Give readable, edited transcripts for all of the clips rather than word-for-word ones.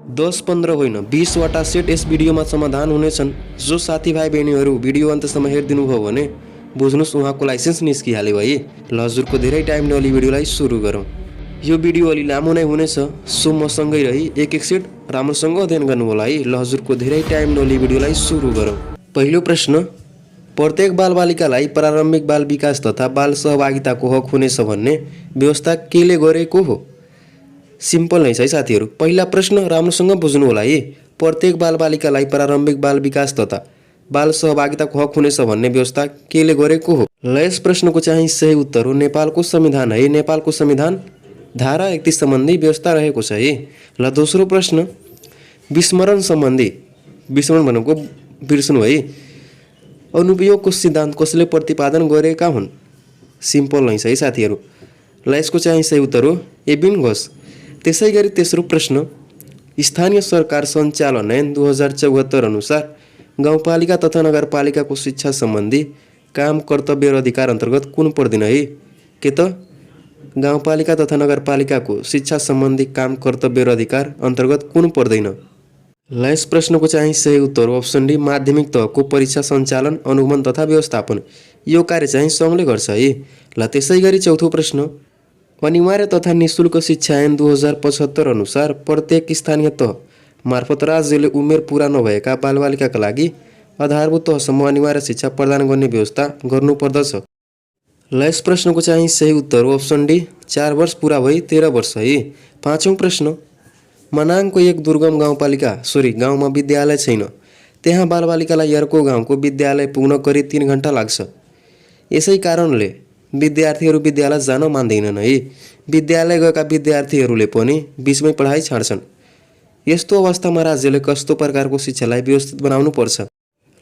10-15 होइन 20वटा सेट यस भिडियोमा समाधान हुनेछन्। जो साथीभाइ बहिनीहरू भिडियो अन्त्यसम्म हेरिदिनु भयो भने बुझ्नुहोस् उहाँको लाइसेन्स निस्किहाल्यो है। ल हजुरको धेरै टाइम नलि भिडियोलाई सुरु गरौँ। यो भिडियो अलि लामो नै हुनेछ, सो मसँगै रही एक सेट राम्रोसँग अध्ययन गर्नु होला है। ल हजुरको धेरै टाइम नलि भिडियोलाई सुरु गरौँ। पहिलो प्रश्न, प्रत्येक बालबालिकालाई प्रारम्भिक बाल विकास तथा बाल सहभागिताको हक हुनेछ भन्ने व्यवस्था केले गरेको हो? सिम्पल नै छ है साथीहरू। पहिला प्रश्न राम्रोसँग बुझ्नु होला है। प्रत्येक बालबालिकालाई प्रारम्भिक बाल विकास तथा बाल सहभागिताको हक हुनेछ भन्ने व्यवस्था केले गरेको हो? ल यस प्रश्नको चाहिँ सही उत्तर हो नेपालको संविधान है। नेपालको संविधान धारा 31 सम्बन्धी व्यवस्था रहेको छ है। ल दोस्रो प्रश्न, विस्मरण सम्बन्धी, विस्मरण भनेको बिर्सनु है, अनुपयोगको सिद्धान्त कसले प्रतिपादन गरेका हुन्? सिम्पल नै छ है साथीहरू। ल यसको चाहिँ सही उत्तर हो एबिन घोष। त्यसै गरी तेस्रो प्रश्न, स्थानीय सरकार सञ्चालन ऐन 2074 अनुसार गाउँपालिका तथा नगरपालिकाको शिक्षा सम्बन्धी काम कर्तव्य र अधिकार अन्तर्गत कुन पर्दैन है? के त गाउँपालिका तथा नगरपालिकाको शिक्षा सम्बन्धी काम कर्तव्य र अधिकार अन्तर्गत कुन पर्दैन? ल यस प्रश्नको चाहिँ सही उत्तर हो अप्सन डी माध्यमिक तहको परीक्षा सञ्चालन, अनुगमन तथा व्यवस्थापन। यो कार्य चाहिँ सङ्घले गर्छ है। ल त्यसै गरी चौथो प्रश्न, अनिवार्य तथा निःशुल्क शिक्षा ऐन 2075 अनुसार प्रत्येक स्थानीय तह मार्फत राज्यले उमेर पुरा नभएका बालबालिकाका लागि आधारभूत तहसम्म अनिवार्य शिक्षा प्रदान गर्ने व्यवस्था गर्नुपर्दछ। ल यस प्रश्नको चाहिँ सही उत्तर हो अप्सन डी 4 वर्ष पुरा भई 13 वर्ष है। पाँचौं प्रश्न, मनाङको एक दुर्गम गाउँमा विद्यालय छैन। त्यहाँ बालबालिकालाई अर्को गाउँको विद्यालय पुग्न करिब 3 घण्टा लाग्छ। यसै कारणले विद्यार्थीहरू विद्यालय जान मान्दैनन् है। विद्यालय गएका विद्यार्थीहरूले पनि बिचमै पढाइ छाड्छन्। यस्तो अवस्थामा राज्यले कस्तो प्रकारको शिक्षालाई व्यवस्थित बनाउनु पर्छ?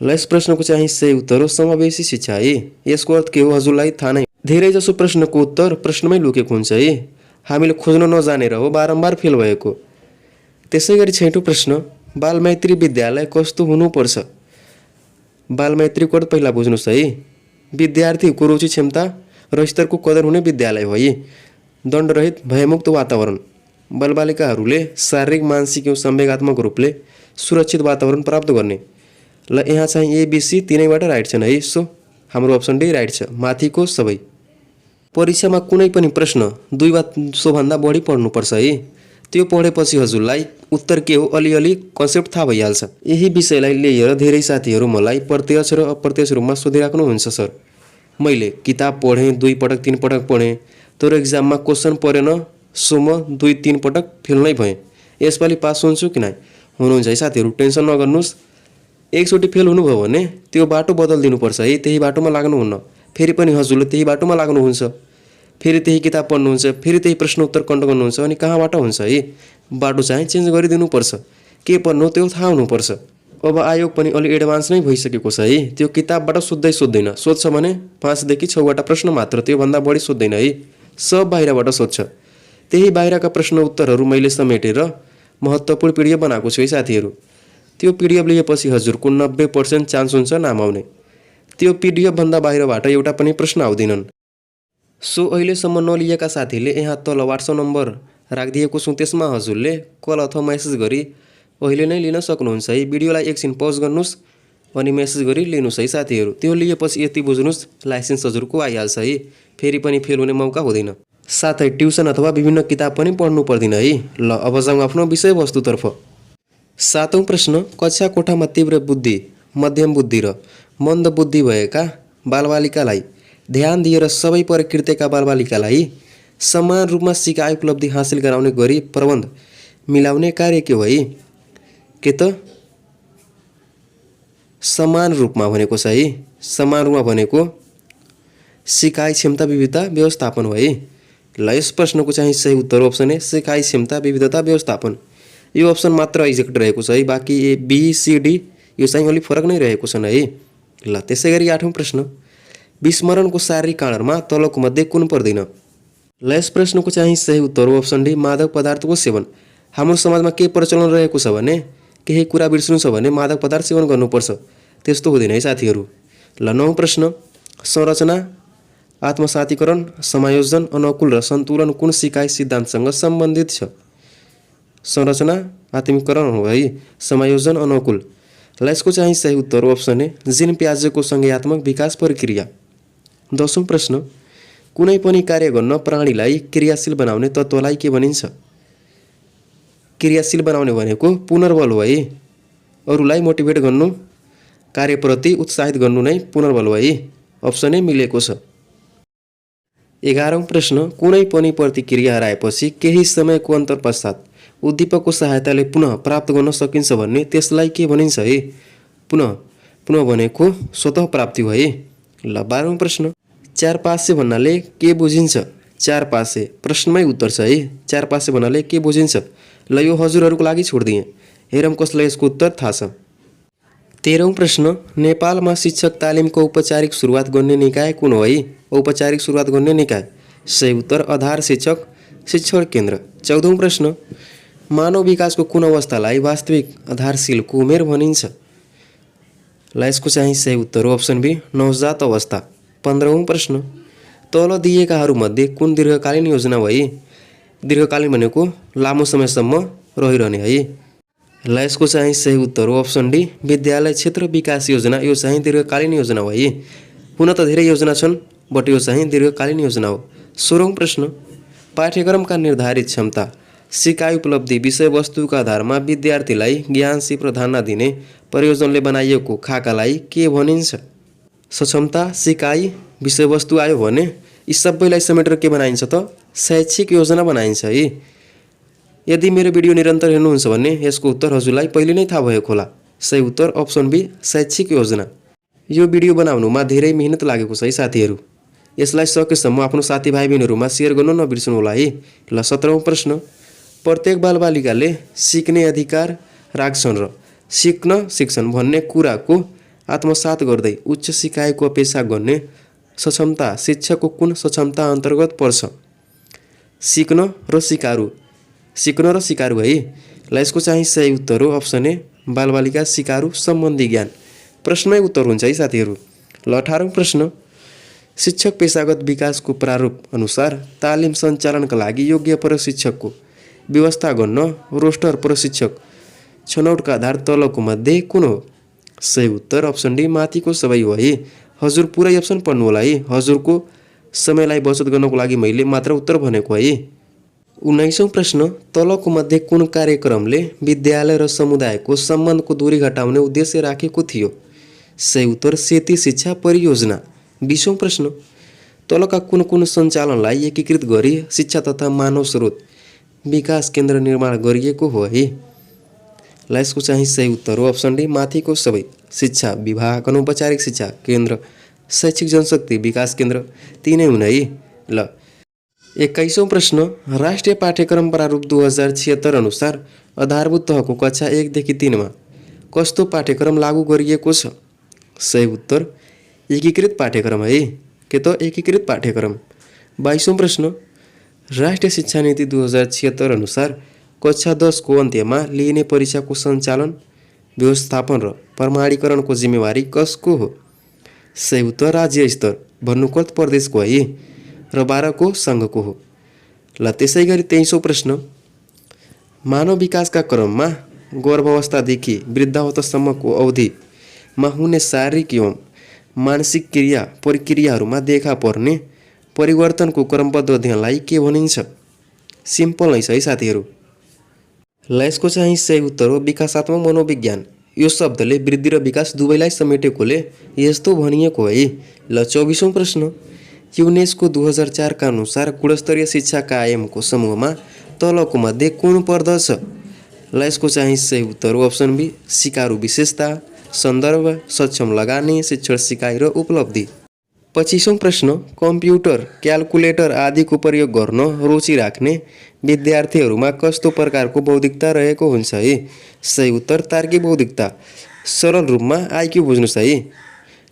ल यस प्रश्नको चाहिँ सही उत्तर हो समावेशी शिक्षा है। यसको अर्थ के हो हजुरलाई थाहा नै। धेरै जसो प्रश्नको उत्तर प्रश्नमै लुकेको हुन्छ है। हामीले खोज्न नजानेर हो बारम्बार फेल भएको। त्यसै गरी छैटौं प्रश्न, बालमैत्री विद्यालय कस्तो हुनुपर्छ? बालमैत्रीको अर्थ पहिला बुझ्नुहोस् है। विद्यार्थीको रुचि क्षमता र स्तरको कदर हुने विद्यालय हो है। दण्डरहित भयमुक्त वातावरण, बालबालिकाहरूले शारीरिक, मानसिक एवं संवेगात्मक रूपले सुरक्षित वातावरण प्राप्त गर्ने। ल यहाँ चाहिँ एबिसी तीनैबाट राइट छन् है। सो हाम्रो अप्सन डी राइट छ, माथिको सबै। परीक्षामा कुनै पनि प्रश्न 2 वा सोभन्दा बढी पढ्नुपर्छ है। त्यो पढेपछि हजुरलाई उत्तर के हो अलिअलि कन्सेप्ट थाहा भइहाल्छ। यही विषयलाई लिएर धेरै साथीहरू मलाई प्रत्यक्ष र अप्रत्यक्ष रूपमा सोधिराख्नुहुन्छ सर, मैले किताब पढेँ 2 पटक 3 पटक पढेँ तर एक्जाममा क्वेसन परेन, सो म 2-3 पटक फेल नै भएँ। यसपालि पास हुन्छु कि नै? हुनुहुन्छ है साथीहरू, टेन्सन नगर्नुहोस्। एकचोटि फेल हुनुभयो भने त्यो बाटो बदलिदिनुपर्छ है। त्यही बाटोमा लाग्नुहुन्न, फेरि पनि हजुरले त्यही बाटोमा लाग्नुहुन्छ, फेरि त्यही किताब पढ्नुहुन्छ, फेरि त्यही प्रश्न उत्तर कन्ट गर्नुहुन्छ, अनि कहाँबाट हुन्छ है? बाटो चाहिँ चेन्ज गरिदिनुपर्छ। के पढ्नु त्यो थाहा हुनुपर्छ। अब आयोग पनि अलि एडभान्स नै भइसकेको छ है। त्यो किताबबाट सोध्दैन, सोध्छ भने 5 देखि 6वटा प्रश्न मात्र, त्योभन्दा बढी सोध्दैन है। सब बाहिरबाट सोध्छ। त्यही बाहिरका प्रश्न उत्तरहरू मैले समेटेर महत्त्वपूर्ण पिडिएफ बनाएको छु है साथीहरू। त्यो पिडिएफ लिएपछि हजुरको 90% चान्स हुन्छ नाम आउने। त्यो पिडिएफ भन्दा बाहिरबाट एउटा पनि प्रश्न आउँदैनन्। सो अहिलेसम्म नलिएका साथीले यहाँ तल व्हाट्सएप नम्बर राखिदिएको छु, त्यसमा हजुरले कल अथवा मेसेज गरी अहिले नै लिन सक्नुहुन्छ है। भिडियोलाई एकछिन पज गर्नुहोस् अनि मेसेज गरी लिनुहोस् है साथीहरू। त्यो लिएपछि यति बुझ्नुहोस् लाइसेन्स हजुरको आइहाल्छ है। फेरि पनि फेल हुने मौका हुँदैन। साथै ट्युसन अथवा विभिन्न किताब पनि पढ्नु पर्दैन है। ल अब जाउँ आफ्नो विषयवस्तुतर्फ। 7औं प्रश्न, कक्षा कोठामा तीव्र बुद्धि, मध्यम बुद्धि र मन्द बुद्धि भएका बालबालिकालाई ध्यान दिएर सबै प्रकृतिका बालबालिकालाई समान रूपमा सिकाइ उपलब्धि हासिल गराउने गरी प्रबन्ध मिलाउने कार्य के हो है? के त समान रूपमा भनेको छ है। समान रूपमा भनेको सिकाइ क्षमता विविधता व्यवस्थापन हो है। ल यस प्रश्नको चाहिँ सही उत्तर अप्सन ए सिकाइ क्षमता विविधता व्यवस्थापन। यो अप्सन मात्र एक्जेक्ट रहेको छ है। बाँकी ए बी सी डी यो चाहिँ अलिक फरक नै रहेको छन् है। ल त्यसै गरी 8औं प्रश्न, विस्मरणको शारीरिक कारणमा तलको मध्ये कुन पर्दैन? ल यस प्रश्नको चाहिँ सही उत्तर हो अप्सन डी मादक पदार्थको सेवन। हाम्रो समाजमा के प्रचलन रहेको छ भने केही कुरा बिर्सनु छ भने मादक पदार्थ सेवन गर्नुपर्छ। त्यस्तो हुँदैन है साथीहरू। ल 9औं प्रश्न, संरचना, आत्मसातीकरण, समायोजन, अनुकूल र सन्तुलन कुन सिकाइ सिद्धान्तसँग सम्बन्धित छ? संरचना, आत्मीकरण हो है। समायोजन अनुकूल। ल यसको चाहिँ सही उत्तर हो अप्सन ए जिन प्याजेको संज्ञात्मक विकास प्रक्रिया। 10औं प्रश्न कुनै पनि कार्य गर्न प्राणीलाई क्रियाशील बनाउने तत्त्वलाई के भनिन्छ? क्रियाशील बनाउने भनेको पुनर्बल हो है। अरूलाई मोटिभेट गर्नु, कार्यप्रति उत्साहित गर्नु नै पुनर्बल हो है। अप्सन ए मिलेको छ। 11औं प्रश्न कुनै पनि प्रतिक्रिया हराएपछि केही समयको अन्तर पश्चात उद्दीपकको सहायताले पुनः प्राप्त गर्न सकिन्छ भन्ने त्यसलाई के भनिन्छ है? पुनः भनेको स्वतः प्राप्ति हो है। ल 12औं प्रश्न चार पासे भन्नाले के बुझिन्छ? चार पासे प्रश्नमै उत्तर छ है। चार पासे भन्नाले के बुझिन्छ? ल यो हजुरहरूको लागि छोडिदिएँ। हेरौँ कसलाई यसको उत्तर थाहा छ। 13औं प्रश्न नेपालमा शिक्षक तालिमको औपचारिक सुरुवात गर्ने निकाय कुन हो है? औपचारिक सुरुवात गर्ने निकाय। सही उत्तर आधार शिक्षक शिक्षण केन्द्र। 14औं प्रश्न मानव विकासको कुन अवस्थालाई वास्तविक आधारशीलको उमेर भनिन्छ? ल यसको चाहिँ सही उत्तर हो अप्सन बी नवजात अवस्था। 15औं प्रश्न तल दिएकाहरूमध्ये कुन दीर्घकालीन योजना हो है? दीर्घकालीन भनेको लामो समयसम्म रहिरहने है। ल यसको चाहिँ सही उत्तर हो अप्सन डी विद्यालय क्षेत्र विकास योजना। यो चाहिँ दीर्घकालीन योजना हो है। हुन त धेरै योजना छन् बट यो चाहिँ दीर्घकालीन योजना हो। 16औं प्रश्न पाठ्यक्रमका निर्धारित क्षमता सिकाइ उपलब्धि विषयवस्तुका आधारमा विद्यार्थीलाई ज्ञान प्राधान्य दिने प्रयोजनले बनाइएको खाकालाई के भनिन्छ? सक्षमता सिकाइ विषयवस्तु आयो भने यी सबैलाई समेटेर के बनाइन्छ त? शैक्षिक योजना बनाइन्छ है। यदि मेरो भिडियो निरन्तर हेर्नुहुन्छ भने यसको उत्तर हजुरलाई पहिले नै थाहा भएको होला। सही उत्तर अप्सन बी शैक्षिक योजना। यो भिडियो बनाउनुमा धेरै मेहनत लागेको छ है साथीहरू। यसलाई सकेसम्म आफ्नो साथीभाइ बहिनीहरूमा सेयर गर्नु नबिर्सनु होला है। ल 17औं प्रश्न प्रत्येक बालबालिकाले सिक्ने अधिकार राख्छन् र सिक्छन् भन्ने कुराको आत्मसात गर्दै उच्च सिकाइको अपेक्षा गर्ने सक्षमता शिक्षाको कुन सक्षमता अन्तर्गत पर्छ? सिक्न र सिकारु है। ल यसको चाहिँ सही उत्तर हो अप्सन ए बालबालिका सिकारु सम्बन्धी ज्ञान। प्रश्नमै उत्तर हुन्छ है साथीहरू। ल 18औं प्रश्न शिक्षक पेशागत विकासको प्रारूप अनुसार तालिम सञ्चालनका लागि योग्य प्रशिक्षकको व्यवस्था गर्न रोस्टर प्रशिक्षक छनौटका आधार तलको मध्ये कुन हो? सही उत्तर अप्सन डी माथिको सबै हो है। हजुर पुरै अप्सन पढ्नु होला है। हजुरको समयलाई बचत गर्नको लागि मैले मात्र उत्तर भनेको है। 19औं प्रश्न तलको मध्ये कुन कार्यक्रमले विद्यालय र समुदायको सम्बन्धको दूरी घटाउने उद्देश्य राखेको थियो? सही उत्तर सेती शिक्षा परियोजना। 20औं प्रश्न तलका कुन कुन सञ्चालनलाई एकीकृत गरी शिक्षा तथा मानव स्रोत विकास केन्द्र निर्माण गरिएको हो है? ल यसको चाहिँ सही उत्तर हो अप्सन डी माथिको सबै। शिक्षा विभाग अनौपचारिक शिक्षा केन्द्र शैक्षिक जनशक्ति विकास केन्द्र तीनै हुन् है। ल 21औं प्रश्न राष्ट्रिय पाठ्यक्रम प्रारूप 2076 अनुसार आधारभूत तहको कक्षा 1 देखि 3 मा कस्तो पाठ्यक्रम लागू गरिएको छ? सही उत्तर एकीकृत पाठ्यक्रम है। के त एकीकृत पाठ्यक्रम। 22औं प्रश्न राष्ट्रिय शिक्षा नीति 2076 अनुसार कक्षा 10 को अन्त्यमा लिइने परीक्षाको सञ्चालन व्यवस्थापन र प्रमाणीकरणको जिम्मेवारी कसको हो? सही उत्तर राज्य स्तर भन्नुको प्रदेशको है र 12 को सङ्घको हो। ल त्यसै गरी 23औं प्रश्न मानव विकासका क्रममा गर्भावस्थादेखि वृद्धावस्थासम्मको अवधिमा हुने शारीरिक एवं मानसिक क्रिया प्रक्रियाहरूमा देखा पर्ने परिवर्तनको क्रमबद्ध अध्ययनलाई के भनिन्छ? सिम्पल नै छ है साथीहरू। ल यसको चाहिँ सही उत्तर हो विकासात्मक मनोविज्ञान। यो शब्दले वृद्धि र विकास दुवैलाई समेटेकोले यस्तो भनिएको है। ल 24औं प्रश्न युनेस्को 2004 का अनुसार गुणस्तरीय शिक्षा कायमको समूहमा तलको मध्ये कुन पर्दछ? ल यसको चाहिँ सही उत्तर हो अप्सन बी सिकारु विशेषता सन्दर्भ सक्षम लगानी शिक्षण सिकाइ र उपलब्धि। 25औं प्रश्न कम्प्युटर क्यालकुलेटर आदिको प्रयोग गर्न रुचि राख्ने विद्यार्थीहरूमा कस्तो प्रकारको बौद्धिकता रहेको हुन्छ है? सही उत्तर तार्किक बौद्धिकता। सरल रूपमा आइक्यू बुझ्नुस् है।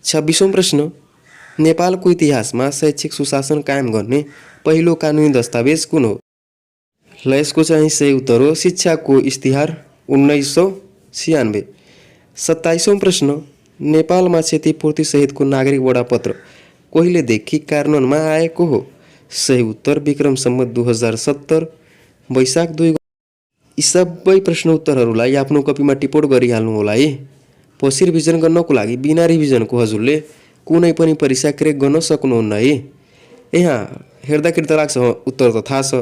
26औं प्रश्न नेपालको इतिहासमा शैक्षिक सुशासन कायम गर्ने पहिलो कानुनी दस्तावेज कुन हो? ल यसको चाहिँ सही उत्तर हो शिक्षाको इस्तिहार 1996। 27औं प्रश्न नेपालमा क्षतिपूर्ति सहितको नागरिक बडापत्र कहिलेदेखि कार्यान्वयनमा आएको हो? सही उत्तर विक्रम सम्वत 2070 वैशाख 2। यी सबै प्रश्न उत्तरहरूलाई आफ्नो कपीमा टिपोट गरिहाल्नु होला है। पछि रिभिजन गर्नको लागि बिना रिभिजनको हजुरले कुनै पनि परीक्षा क्र्याक गर्न सक्नुहुन्न है। यहाँ हेर्दाखेरि त लाग्छ उत्तर त थाहा छ,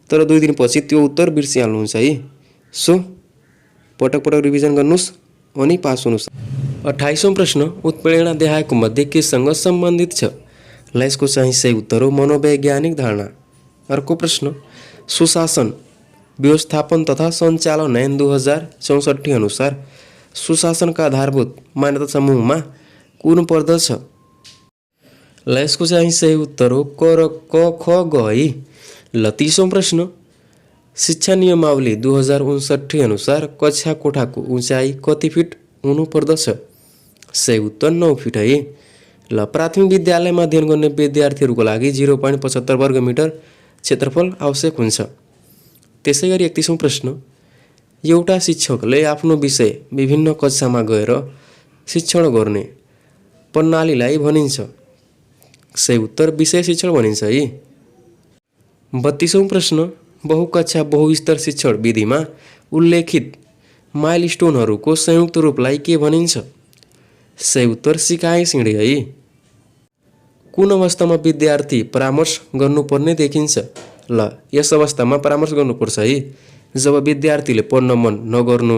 तर 2 दिनपछि त्यो उत्तर बिर्सिहाल्नुहुन्छ है। सो पटक पटक रिभिजन गर्नुहोस् अनि पास हुनुहोस्। 28औं प्रश्न उत्प्रेरणा देखाएको मध्ये केसँग सम्बन्धित छ? ल यसको चाहिँ सही उत्तर हो मनोवैज्ञानिक धारणा। अर्को प्रश्न सुशासन व्यवस्थापन तथा सञ्चालन ऐन 2064 अनुसार सुशासनका आधारभूत मान्यता समूहमा कुन पर्दछ? ल यसको चाहिँ सही उत्तर हो क र क ख ग है। ल 30औं प्रश्न शिक्षा नियमावली 2059 अनुसार कक्षा कोठाको उचाइ कति फिट हुनु पर्दछ? सही उत्तर 9 फिट है। ल प्राथमिक विद्यालयमा अध्ययन गर्ने विद्यार्थीहरूको लागि 0.75 वर्ग मिटर क्षेत्रफल आवश्यक हुन्छ। त्यसै गरी 31औं प्रश्न एउटा शिक्षकले आफ्नो विषय विभिन्न कक्षामा गएर शिक्षण गर्ने प्रणालीलाई भनिन्छ? सही उत्तर विषय शिक्षण भनिन्छ है। 32औं प्रश्न बहुकक्षा बहुस्तर शिक्षण विधिमा उल्लेखित माइलस्टोनहरूको संयुक्त रूपलाई के भनिन्छ? सही उत्तर सिकाइ सिँढी है। कुन अवस्थामा विद्यार्थी परामर्श गर्नुपर्ने देखिन्छ? ल यस अवस्थामा परामर्श गर्नुपर्छ है जब विद्यार्थीले पढ्न मन नगर्नु,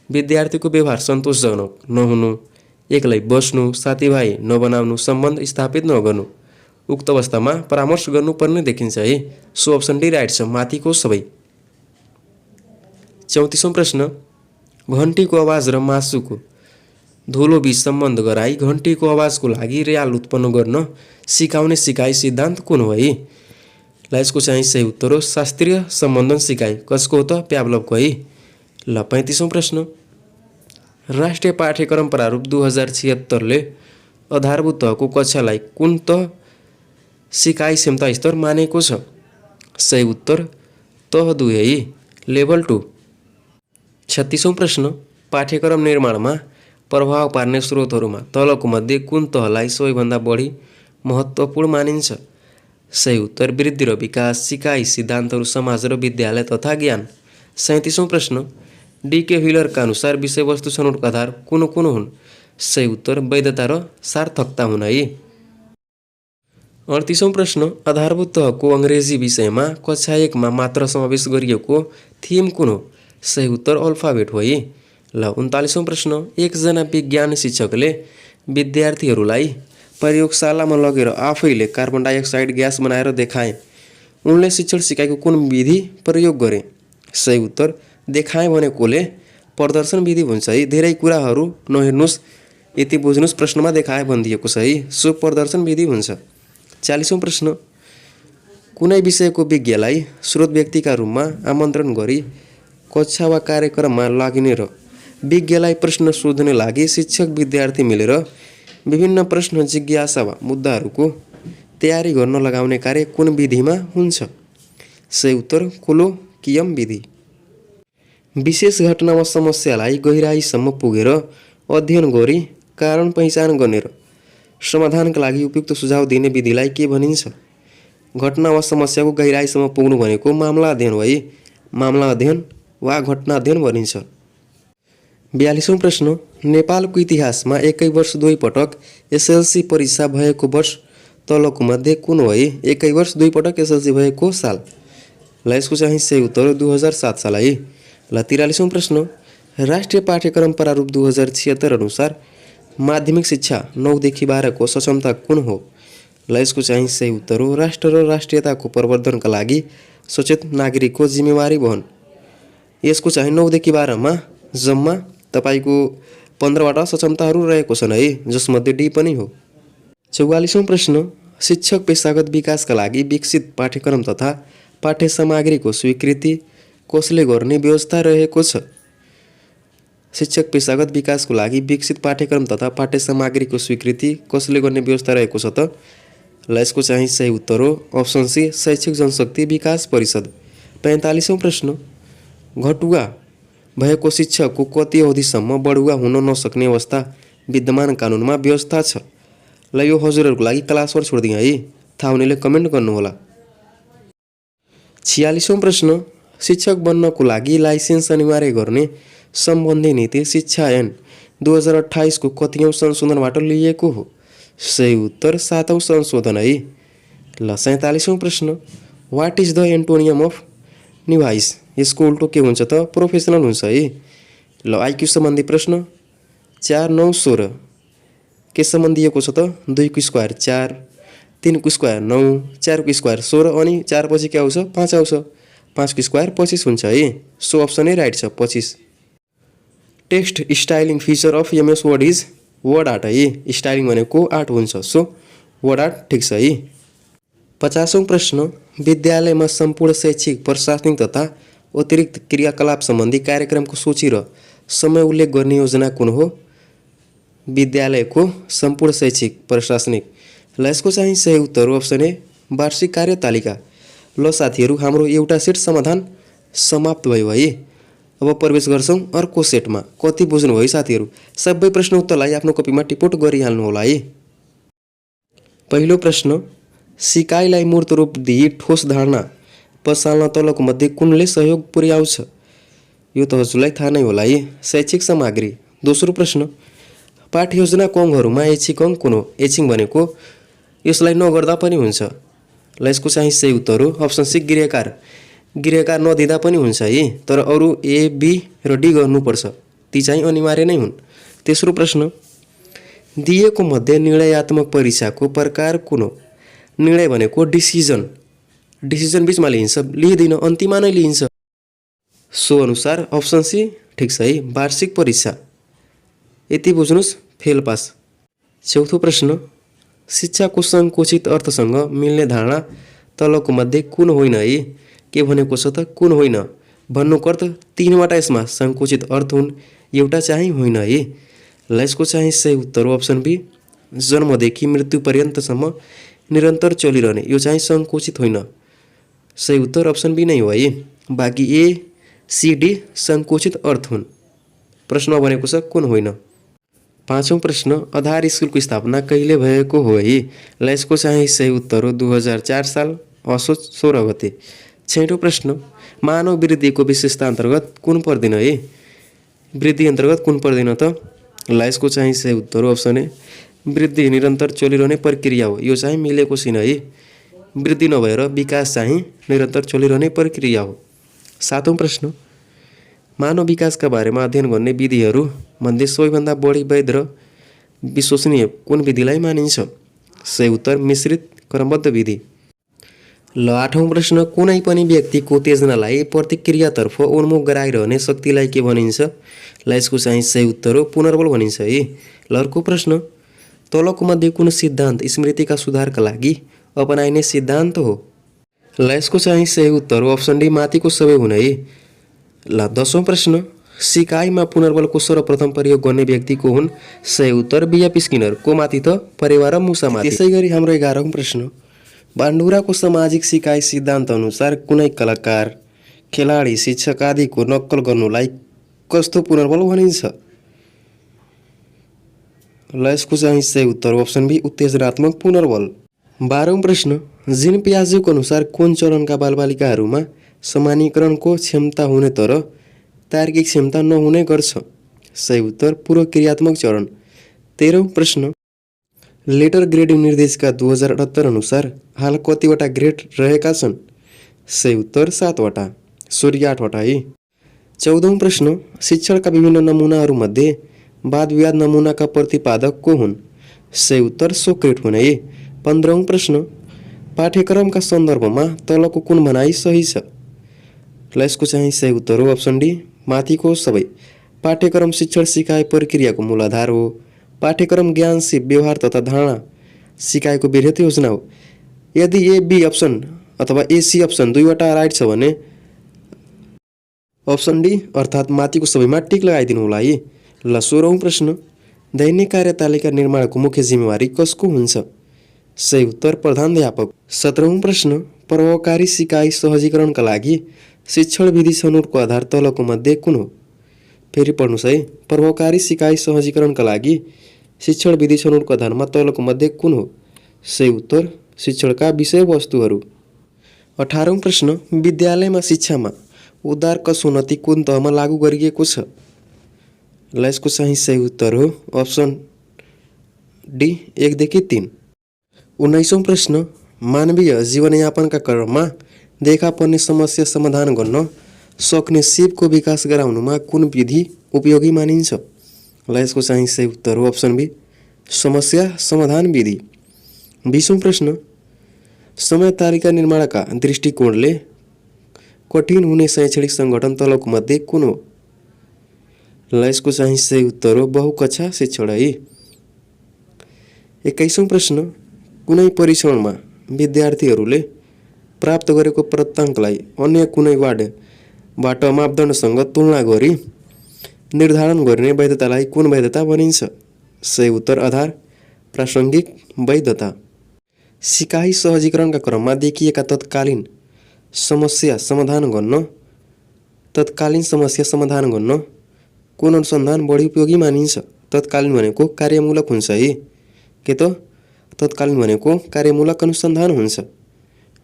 विद्यार्थीको व्यवहार सन्तोषजनक नहुनु, एक्लै बस्नु, साथीभाइ नबनाउनु, सम्बन्ध स्थापित नगर्नु, उक्त अवस्थामा परामर्श गर्नुपर्ने देखिन्छ है। सो अप्सन डी राइट छ, माथिको सबै। 34औं प्रश्न घन्टीको आवाज र मासुको धुलो बीच सम्बन्ध गराई घन्टीको आवाजको लागि र्याल उत्पन्न गर्न सिकाउने सिकाइ सिद्धान्त कुन हो है? ल यसको चाहिँ सही उत्तर हो शास्त्रीय सम्बन्धन सिकाइ। कसको हो त? प्याभलोभको है। ल 35औं प्रश्न राष्ट्रिय पाठ्यक्रम प्रारूप 2076 ले आधारभूत तहको कक्षालाई कुन तह सिकाइ क्षमता स्तर मानेको छ? सही उत्तर तह 2 है, लेभल 2। 36औं प्रश्न पाठ्यक्रम निर्माणमा प्रभाव पार्ने स्रोतहरूमा तलको मध्ये कुन तहलाई सबैभन्दा बढी महत्त्वपूर्ण मानिन्छ? सही उत्तर वृद्धि र विकास, सिकाइ सिद्धान्तहरू, समाज र विद्यालय तथा ज्ञान। 37औं प्रश्न डी.के. व्हिलरका अनुसार विषयवस्तु छनौटका आधार कुन कुन हुन्? सही उत्तर वैधता र सार्थकता हुन् है। 38औं प्रश्न आधारभूत तहको अङ्ग्रेजी विषयमा कक्षा 1 मा मात्र समावेश गरिएको थिम कुन हो? सही उत्तर अल्फाबेट हो है। ल 39औं प्रश्न एकजना विज्ञान शिक्षकले विद्यार्थीहरूलाई प्रयोगशालामा लगेर आफैले कार्बन डाइअक्साइड ग्यास बनाएर देखाए। उनले शिक्षण सिकाइको कुन विधि प्रयोग गरे? सही उत्तर देखाए भनेकोले प्रदर्शन विधि भन्छ है। धेरै कुराहरू नहेर्नुहोस्, यति बुझ्नुहोस् प्रश्नमा देखाए भनिदिएको छ है। सो प्रदर्शन विधि हुन्छ। 40औं प्रश्न कुनै विषयको विज्ञलाई स्रोत व्यक्तिका रूपमा आमन्त्रण गरी कक्षा वा कार्यक्रममा लागिने र विज्ञलाई प्रश्न सोध्ने लागि शिक्षक विद्यार्थी मिलेर विभिन्न प्रश्न जिज्ञासा वा मुद्दाहरूको तयारी गर्न लगाउने कार्य कुन विधिमा हुन्छ? सही उत्तर कोलोकियम विधि। विशेष घटना वा समस्यालाई गहिराईसम्म पुगेर अध्ययन गरी कारण पहिचान गर्ने र समाधानका लागि उपयुक्त सुझाव दिने विधिलाई के भनिन्छ? घटना वा समस्याको गहिराईसम्म पुग्नु भनेको मामला अध्ययन हो है। मामला अध्ययन वा घटना अध्ययन भनिन्छ। 42औं प्रश्न नेपालको इतिहासमा एकै वर्ष 2 पटक एसएलसी परीक्षा भएको वर्ष तलको मध्ये कुन हो है? एकै वर्ष 2 पटक एसएलसी भएको साल। ल यसको चाहिँ सही उत्तर 2007 साल है। ल 43औं प्रश्न राष्ट्रिय पाठ्यक्रम प्रारूप 2076 अनुसार माध्यमिक शिक्षा 9 देखि 12 को सक्षमता कुन हो? ल यसको चाहिँ सही उत्तर हो राष्ट्र र राष्ट्रियताको प्रवर्धनका लागि सचेत नागरिकको जिम्मेवारी वहन। यसको चाहिँ 9 देखि 12 मा जम्मा तपाईको 15वटा सक्षमताहरू रहेको छन् है, जसमध्ये डी पनि हो। 44औं प्रश्न शिक्षक पेशागत विकासका लागि विकसित पाठ्यक्रम तथा पाठ्य सामग्रीको स्वीकृति कसले गर्ने व्यवस्था रहेको छ? शिक्षक पेशागत विकासको लागि विकसित पाठ्यक्रम तथा पाठ्य सामग्रीको स्वीकृति कसले गर्ने व्यवस्था रहेको छ त? ल यसको चाहिँ सही उत्तर हो अप्सन सी शैक्षिक जनशक्ति विकास परिषद। 45औं प्रश्न घटुवा भएको शिक्षकको कति अवधिसम्म बढुवा हुन नसक्ने अवस्था विद्यमान कानुनमा व्यवस्था छ? ल यो हजुरहरूको लागि क्लासवर छोडिदिएँ है, थाहा हुनेले कमेन्ट गर्नुहोला। 46औं प्रश्न शिक्षक बन्नको लागि लाइसेन्स अनिवार्य गर्ने सम्बन्धी नीति शिक्षा ऐन 2028 को कतिऔं संशोधनबाट लिएको हो? सही उत्तर 7औं संशोधन है। ल 47औं प्रश्न, वाट इज द एन्टोनियम अफ निभाइस? यसको उल्टो के हुन्छ त? प्रोफेसनल हुन्छ है। ल आइक्यू सम्बन्धी प्रश्न, 4 9 16 के सम्म दिएको छ त? 2 को स्क्वायर 4, 3 को स्क्वायर 9, 4 को स्क्वायर 16 अनि 4 पछि के आउँछ? 5 आउँछ। 5 को स्क्वायर 25 हुन्छ है। सो अप्सन ए राइट छ 25। Text styling feature of MS word is word art है। स्टाइलिङ भनेको आर्ट हुन्छ, सो वर्ड आर्ट ठिक छ है। 50औं प्रश्न, विद्यालयमा सम्पूर्ण शैक्षिक प्रशासनिक तथा अतिरिक्त क्रियाकलाप सम्बन्धी कार्यक्रमको सूची र समय उल्लेख गर्ने योजना कुन हो? विद्यालयको सम्पूर्ण शैक्षिक प्रशासनिक। ल यसको चाहिँ सही उत्तर हो अप्सन ए, वार्षिक कार्यतालिका। ल साथीहरू, हाम्रो एउटा सेट समाधान समाप्त भयो है। अब प्रवेश गर्छौँ अर्को सेटमा। कति बुझ्नुभयो है साथीहरू? सबै प्रश्न उत्तरलाई आफ्नो कपीमा टिपोट गरिहाल्नु होला है। पहिलो प्रश्न, सिकाइलाई मूर्त रूप दिई ठोस धारणा पसाल्न तलको मध्ये कुनले सहयोग पुर्याउँछ? यो त हजुरलाई थाहा नै होला है। शैक्षिक सामग्री। दोस्रो प्रश्न, पाठ्य योजनाको अङ्गहरूमा ऐच्छिक अङ्ग कुन हो? ऐच्छिक भनेको यसलाई नगर्दा पनि हुन्छ। ल यसको चाहिँ सही उत्तर हो अप्सन सी, गृहकार। गृहकार नदिँदा पनि हुन्छ है, तर अरू ए बी र डी गर्नुपर्छ, ती चाहिँ अनिवार्य नै हुन्। तेस्रो प्रश्न, दिएको मध्ये निर्णयात्मक परीक्षाको प्रकार कुन हो? निर्णय भनेको डिसिजन। डिसिजन बिचमा लिइन्छ, लिइँदैन, अन्तिममा नै लिइन्छ। सो अनुसार अप्सन सी ठिक छ है, वार्षिक परीक्षा। यति बुझ्नुहोस्, फेल पास। चौथो प्रश्न, शिक्षाको सङ्कुचित अर्थसँग मिल्ने धारणा तलको मध्ये कुन होइन है? के भनेको छ त? कुन होइन भन्नुको अर्थ 3वटा यसमा सङ्कुचित अर्थ हुन्, एउटा चाहिँ होइन है। ल यसको चाहिँ सही उत्तर हो अप्सन बी, जन्मदेखि मृत्यु पर्यन्तसम्म निरन्तर चलिरहने, यो चाहिँ सङ्कुचित होइन। सही उत्तर अप्सन बी नै हो है। बाँकी ए सी डी सङ्कुचित अर्थ हुन्। प्रश्नमा भनेको छ कुन होइन। 5औं प्रश्न, आधार स्कुलको स्थापना कहिले भएको हो है? ल यसको चाहिँ सही उत्तर हो 2004 साल असोज 16 गते। 6औं प्रश्न, मानव वृद्धिको विशेषता अन्तर्गत कुन पर्दैन है? वृद्धि अन्तर्गत कुन पर्दैन त? ल यसको चाहिँ सही उत्तर हो अप्सन ए, वृद्धि निरन्तर चलिरहने प्रक्रिया हो, यो चाहिँ मिलेको छैन है। वृद्धि नभएर विकास चाहिँ निरन्तर चलिरहने प्रक्रिया हो। 7औं प्रश्न, मानव विकासका बारेमा अध्ययन गर्ने विधिहरू मध्ये सबैभन्दा बढी वैध र विश्वसनीय कुन विधिलाई मानिन्छ? सही उत्तर मिश्रित क्रमबद्ध विधि। ल 8औं प्रश्न, कुनै पनि व्यक्तिको उत्तेजनालाई प्रतिक्रियातर्फ उन्मुख गराइरहने शक्तिलाई के भनिन्छ? ल यसको चाहिँ सही उत्तर हो पुनर्बल भनिन्छ है। ल अर्को प्रश्न, तलको मध्ये कुन सिद्धान्त स्मृतिका सुधारका लागि अपनाइने सिद्धान्त हो? ल यसको चाहिँ सही उत्तर हो अप्सन डी, माथिको सबै हुन् है। ल 10औं प्रश्न, सिकाइमा पुनर्बलको सर्वप्रथम प्रयोग गर्ने व्यक्ति को हुन्? सही उत्तर बीएफ स्किनर। को माथि त? परिवार र मुसामाथि। त्यसै गरी हाम्रो 11औं प्रश्न, बान्डुराको सामाजिक सिकाइ सिद्धान्त अनुसार कुनै कलाकार, खेलाडी, शिक्षक आदिको नक्कल गर्नुलाई कस्तो पुनर्बल भनिन्छ? ल यसको चाहिँ सही उत्तर हो अप्सन बी, उत्तेजनात्मक पुनर्बल। 12औं प्रश्न, जिन पियाजेको अनुसार कुन चरणका बालबालिकाहरूमा समानीकरणको क्षमता हुने तर तार्किक क्षमता नहुने गर्छ? सही उत्तर पूर्व क्रियात्मक चरण। 13औं प्रश्न, लेटर ग्रेडिङ निर्देशिका 2078 अनुसार हाल कतिवटा ग्रेड रहेका छन्? सही उत्तर 7वटा, सरी 8वटा है। 14औं प्रश्न, शिक्षणका विभिन्न नमुनाहरूमध्ये वाद विवाद नमुनाका प्रतिपादक को हुन्? सही उत्तर सोक्रेट हुन् है। 15औं प्रश्न, पाठ्यक्रमका सन्दर्भमा तलको कुन भनाइ सही छ? ल यसको चाहिँ सही उत्तर हो अप्सन डी, माथिको सबै। पाठ्यक्रम शिक्षण सिकाइ प्रक्रियाको मूलाधार हो। पाठ्यक्रम ज्ञान सिप व्यवहार तथा धारणा सिकाइको वृहत योजना हो। यदि ए बी अप्सन अथवा एसी अप्सन दुईवटा राइट छ भने अप्सन डी अर्थात् माथिको सबैमा टिक लगाइदिनु होला है। ल 16औं प्रश्न, दैनिक कार्यतालिका निर्माणको मुख्य जिम्मेवारी कसको हुन्छ? सही उत्तर प्रधानाध्यापक। 17औं प्रश्न, प्रभावकारी सिकाइ सहजीकरणका लागि शिक्षण विधि छनौटको आधार तलको मध्ये कुन हो? फेरि पढ्नुहोस् है। प्रभावकारी सिकाइ सहजीकरणका लागि शिक्षण विधि छनौटको आधारमा तलको मध्ये कुन हो? सही उत्तर शिक्षणका विषयवस्तुहरू। 18औं प्रश्न, विद्यालयमा शिक्षामा उदार कसोनती कुन तहमा लागू गरिएको छ? ल यसको चाहिँ सही उत्तर हो अप्सन डी 1 देखि 3। 19औं प्रश्न, मानवीय जीवनयापनका क्रममा देखा पर्ने समस्या समाधान गर्न सक्ने सिपको विकास गराउनुमा कुन विधि उपयोगी मानिन्छ? ल यसको चाहिँ सही उत्तर हो अप्सन बी समस्या समाधान विधि। 20औं प्रश्न, समय तालिका निर्माणका दृष्टिकोणले कठिन हुने शैक्षणिक सङ्गठन तलको मध्ये कुन हो? ल यसको चाहिँ सही उत्तर हो बहुकक्षा शिक्षण है। 21औं प्रश्न, कुनै परीक्षणमा विद्यार्थीहरूले प्राप्त गरेको प्राप्ताङ्कलाई अन्य कुनै वार्डबाट मापदण्डसँग तुलना गरी निर्धारण गर्ने वैधतालाई कुन वैधता भनिन्छ? सही उत्तर आधार प्रासङ्गिक वैधता। सिकाइ सहजीकरणका क्रममा देखिएका तत्कालीन समस्या समाधान गर्न कुन अनुसन्धान बढी उपयोगी मानिन्छ? तत्कालीन भनेको कार्यमूलक हुन्छ है के त? तत्कालीन भनेको कार्यमूलक अनुसन्धान हुन्छ।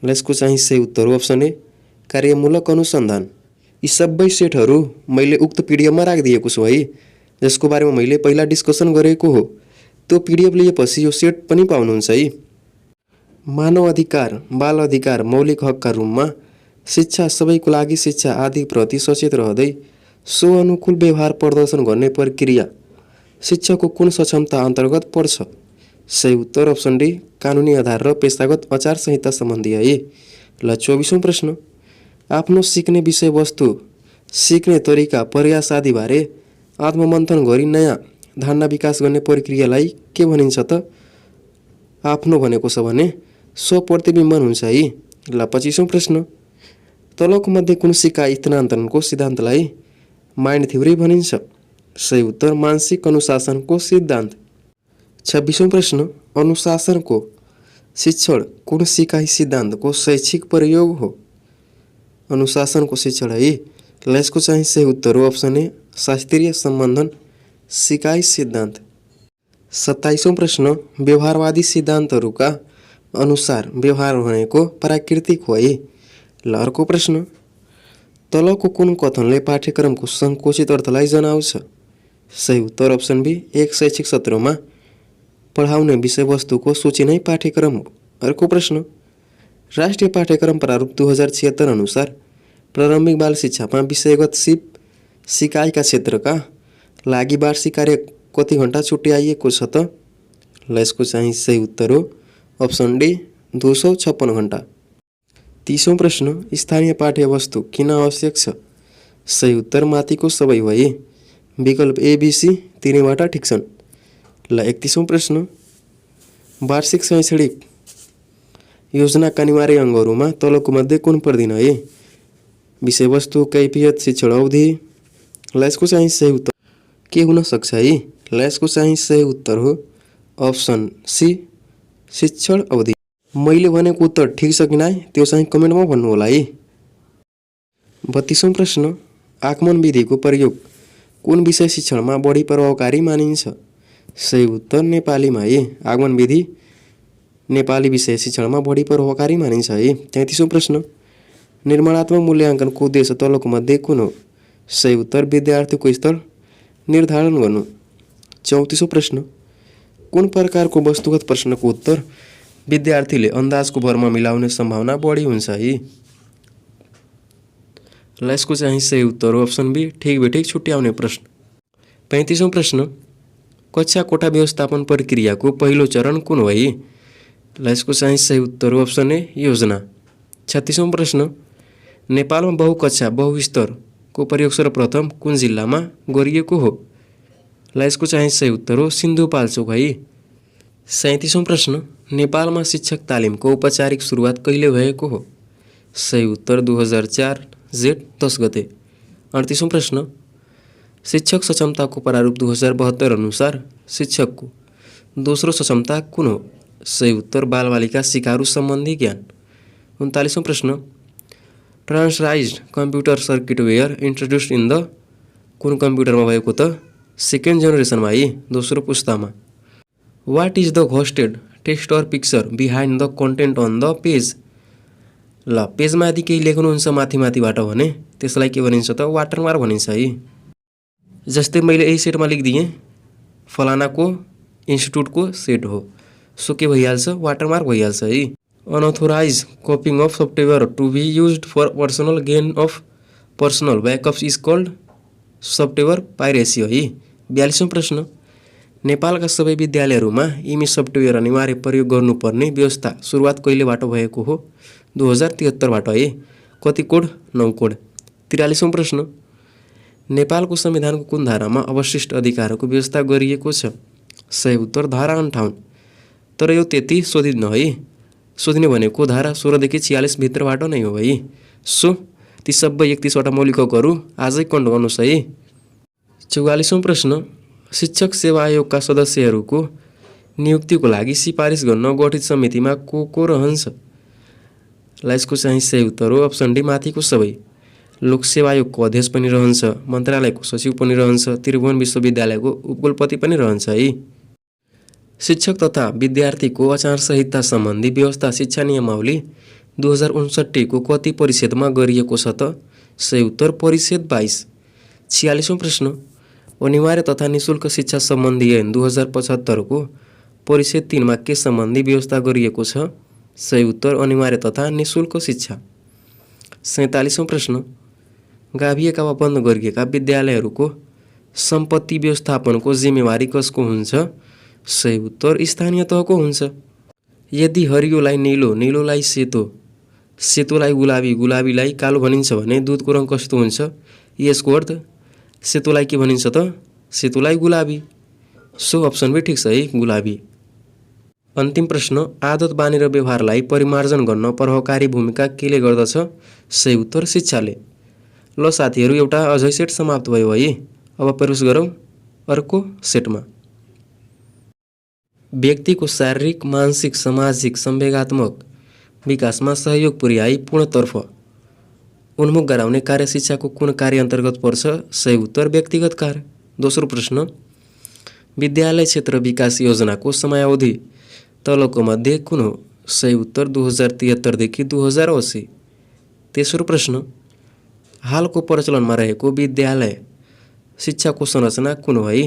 ल यसको चाहिँ सही उत्तर हो अप्सन ए कार्यमूलक अनुसन्धान। यी सबै सेटहरू मैले उक्त पिडिएफमा राखिदिएको छु है, जसको बारेमा मैले पहिला डिस्कसन गरेको हो। त्यो पिडिएफ लिएपछि यो सेट पनि पाउनुहुन्छ है। मानव अधिकार, बाल अधिकार, मौलिक हकका रूपमा शिक्षा, सबैको लागि शिक्षा आदि प्रति सचेत रहँदै सो अनुकूल व्यवहार प्रदर्शन गर्ने प्रक्रिया शिक्षाको कुन सक्षमता अन्तर्गत पर्छ? सही उत्तर अप्सन डी कानुनी आधार र पेशागत आचार संहिता सम्बन्धी है। ल 24औं प्रश्न, आफ्नो सिक्ने विषयवस्तु, सिक्ने तरिका, प्रयास आदि बारे आत्ममन्थन गरी नयाँ धारणा विकास गर्ने प्रक्रियालाई के भनिन्छ त? आफ्नो भनेको छ भने स्वप्रतिबिम्बन हुन्छ है। ल 25औं प्रश्न, तलको मध्ये कुन सिकाइ स्थानान्तरणको सिद्धान्तलाई माइन्ड थ्योरी भनिन्छ? सही उत्तर मानसिक अनुशासनको सिद्धान्त। 26औं प्रश्न, अनुशासनको शिक्षण कुन सिकाइ सिद्धान्तको शैक्षिक प्रयोग हो? अनुशासनको शिक्षण है। ल यसको चाहिँ सही उत्तर हो अप्सन ए शास्त्रीय सम्बन्धन सिकाइ सिद्धान्त। 27औं प्रश्न, व्यवहारवादी सिद्धान्तहरूका अनुसार व्यवहार भनेको प्राकृतिक हो है। ल अर्को प्रश्न, तलको कुन कथनले पाठ्यक्रमको सङ्कुचित अर्थलाई जनाउँछ? सही उत्तर अप्सन बी एक शैक्षिक सत्रमा पढाउने विषयवस्तुको सूची नै पाठ्यक्रम हो। अर्को प्रश्न, राष्ट्रिय पाठ्यक्रम प्रारूप 2076 अनुसार प्रारम्भिक बाल शिक्षामा विषयगत सिकाइका क्षेत्रका लागि वार्षिक कार्य कति घण्टा छुट्याइएको छ त? ल यसको चाहिँ सही उत्तर हो अप्सन डी 256 घण्टा। 30औं प्रश्न, स्थानीय पाठ्यवस्तु किन आवश्यक छ? सही उत्तर माथिको सबै हो है। विकल्प ए बी सी तिनैबाट ठिक छन्। ल 31औं प्रश्न, वार्षिक शैक्षणिक योजनाका अनिवार्य अङ्गहरूमा तलको मध्ये कुन पर्दैन है? विषयवस्तु, कैफियत, शिक्षण अवधि। ल यसको चाहिँ सही उत्तर के हुन सक्छ है? ल यसको चाहिँ सही उत्तर हो अप्सन सी शिक्षण अवधि। मैले भनेको उत्तर ठिक छ कि नै त्यो चाहिँ कमेन्टमा भन्नु होला है। 32औं प्रश्न, आगमन विधिको प्रयोग कुन विषय शिक्षणमा बढी प्रभावकारी मानिन्छ? सही उत्तर नेपालीमा है। आगमन विधि नेपाली विषय शिक्षणमा बढी प्रभावकारी मानिन्छ है। 33औं प्रश्न, निर्माणात्मक मूल्याङ्कनको उद्देश्य तलको मध्ये कुन हो? सही उत्तर विद्यार्थीको स्तर निर्धारण गर्नु। 34औं प्रश्न, कुन प्रकारको वस्तुगत प्रश्नको उत्तर विद्यार्थीले अन्दाजको भरमा मिलाउने सम्भावना बढी हुन्छ है? ल यसको चाहिँ सही उत्तर हो अप्सन बी ठिक बेठिक छुट्याउने प्रश्न। 35औं प्रश्न, कक्षा कोठा व्यवस्थापन प्रक्रियाको पहिलो चरण कुन हो है? ल यसको चाहिँ सही उत्तर हो अप्सन ए योजना। 36औं प्रश्न, नेपालमा बहुकक्षा बहुस्तरको प्रयोग सर्वप्रथम कुन जिल्लामा गरिएको हो? ल यसको चाहिँ सही उत्तर हो सिन्धुपाल्चोक है। 37औं प्रश्न, नेपालमा शिक्षक तालिमको औपचारिक सुरुवात कहिले भएको हो? सही उत्तर 2004 जेठ 10 गते। 38औं प्रश्न, शिक्षक सक्षमताको प्रारूप 2072 अनुसार शिक्षकको दोस्रो सक्षमता कुन हो? सही उत्तर बालबालिका सिकारु सम्बन्धी ज्ञान। 39औं प्रश्न, transistorized computer circuitry introduced in the कुन कम्प्युटरमा भएको त? सेकेन्ड जेनेरेसनमा है, दोस्रो पुस्तामा। What is the hosted text और picture behind the content on the page? ल पेजमा यदि केही लेख्नुहुन्छ माथि माथिबाट भने त्यसलाई के भनिन्छ त वाटरमार्क भनिन्छ है। जस्तै मैले यही सेटमा लेखिदिएँ फलानाको इन्स्टिट्युटको सेट हो, सो के भइहाल्छ वाटरमार्क भइहाल्छ है। Unauthorized copying of software to be used for personal gain of personal backups is called software piracy है। 42औं प्रश्न, नेपालका सबै विद्यालयहरूमा इमेज सफ्टवेयर अनिवार्य प्रयोग गर्नुपर्ने व्यवस्था सुरुवात कहिलेबाट भएको हो? 2073बाट है। कति कोड? 9 कोड। 43औं प्रश्न, नेपालको संविधानको कुन धारामा अवशिष्ट अधिकारको व्यवस्था गरिएको छ? सही उत्तर धारा 58। तर यो त्यति सोधिन्न है, सोधिने भनेको धारा 16 देखि 46 भित्रबाट नै हो है। सो ती सबै 31वटा मौलिक हकहरू आजै कन्ड गर्नुहोस् है। 44औं प्रश्न, शिक्षक सेवा आयोगका सदस्यहरूको नियुक्तिको लागि सिफारिस गर्न गठित समितिमा को रहन्छ? ल यसको चाहिँ सही उत्तर हो अप्सन डी माथिको सबै। लोकसेवा आयोगको अध्यक्ष पनि रहन्छ, मन्त्रालयको सचिव पनि रहन्छ, त्रिभुवन विश्वविद्यालयको उपकुलपति पनि रहन्छ है। शिक्षक तथा विद्यार्थीको आचार संहिता सम्बन्धी व्यवस्था शिक्षा नियमावली 2059 को कति परिच्छेदमा गरिएको छ त? सही उत्तर परिच्छेद 22। 46औं प्रश्न, अनिवार्य तथा निशुल्क शिक्षा सम्बन्धी ऐन 2075 को परिच्छेद 3 मा के सम्बन्धी व्यवस्था गरिएको छ? सही उत्तर अनिवार्य तथा निशुल्क शिक्षा। 47औं प्रश्न, गाभिएका वा बन्द गरिएका विद्यालयहरूको सम्पत्ति व्यवस्थापनको जिम्मेवारी कसको हुन्छ? सही उत्तर स्थानीय तहको हुन्छ। यदि हरियोलाई नीलो, नीलोलाई सेतो, सेतोलाई गुलाबी, गुलाबीलाई कालो भनिन्छ भने दुधको रङ कस्तो हुन्छ? यसको अर्थ सेतोलाई के भनिन्छ त? सेतोलाई गुलाबी। सो अप्सन बी ठिक छ है, गुलाबी। अन्तिम प्रश्न, आदत बानी र व्यवहारलाई परिमार्जन गर्न प्रभावकारी भूमिका केले गर्दछ? सही उत्तर शिक्षाले। ल साथीहरू, एउटा अझै सेट समाप्त भयो है। अब प्रवेश गरौँ अर्को सेटमा। व्यक्तिको शारीरिक, मानसिक, सामाजिक, संवेगात्मक विकासमा सहयोग पुर्याई पूर्णतर्फ उन्मुख गराउने कार्य शिक्षाको कुन कार्य अन्तर्गत पर्छ? सही उत्तर व्यक्तिगत कार्य। दोस्रो प्रश्न, विद्यालय क्षेत्र विकास योजनाको समयावधि तलको मध्ये कुन हो? सही उत्तर 2073 देखि 2080। तेस्रो प्रश्न, हालको प्रचलनमा रहेको विद्यालय शिक्षाको संरचना कुन हो है?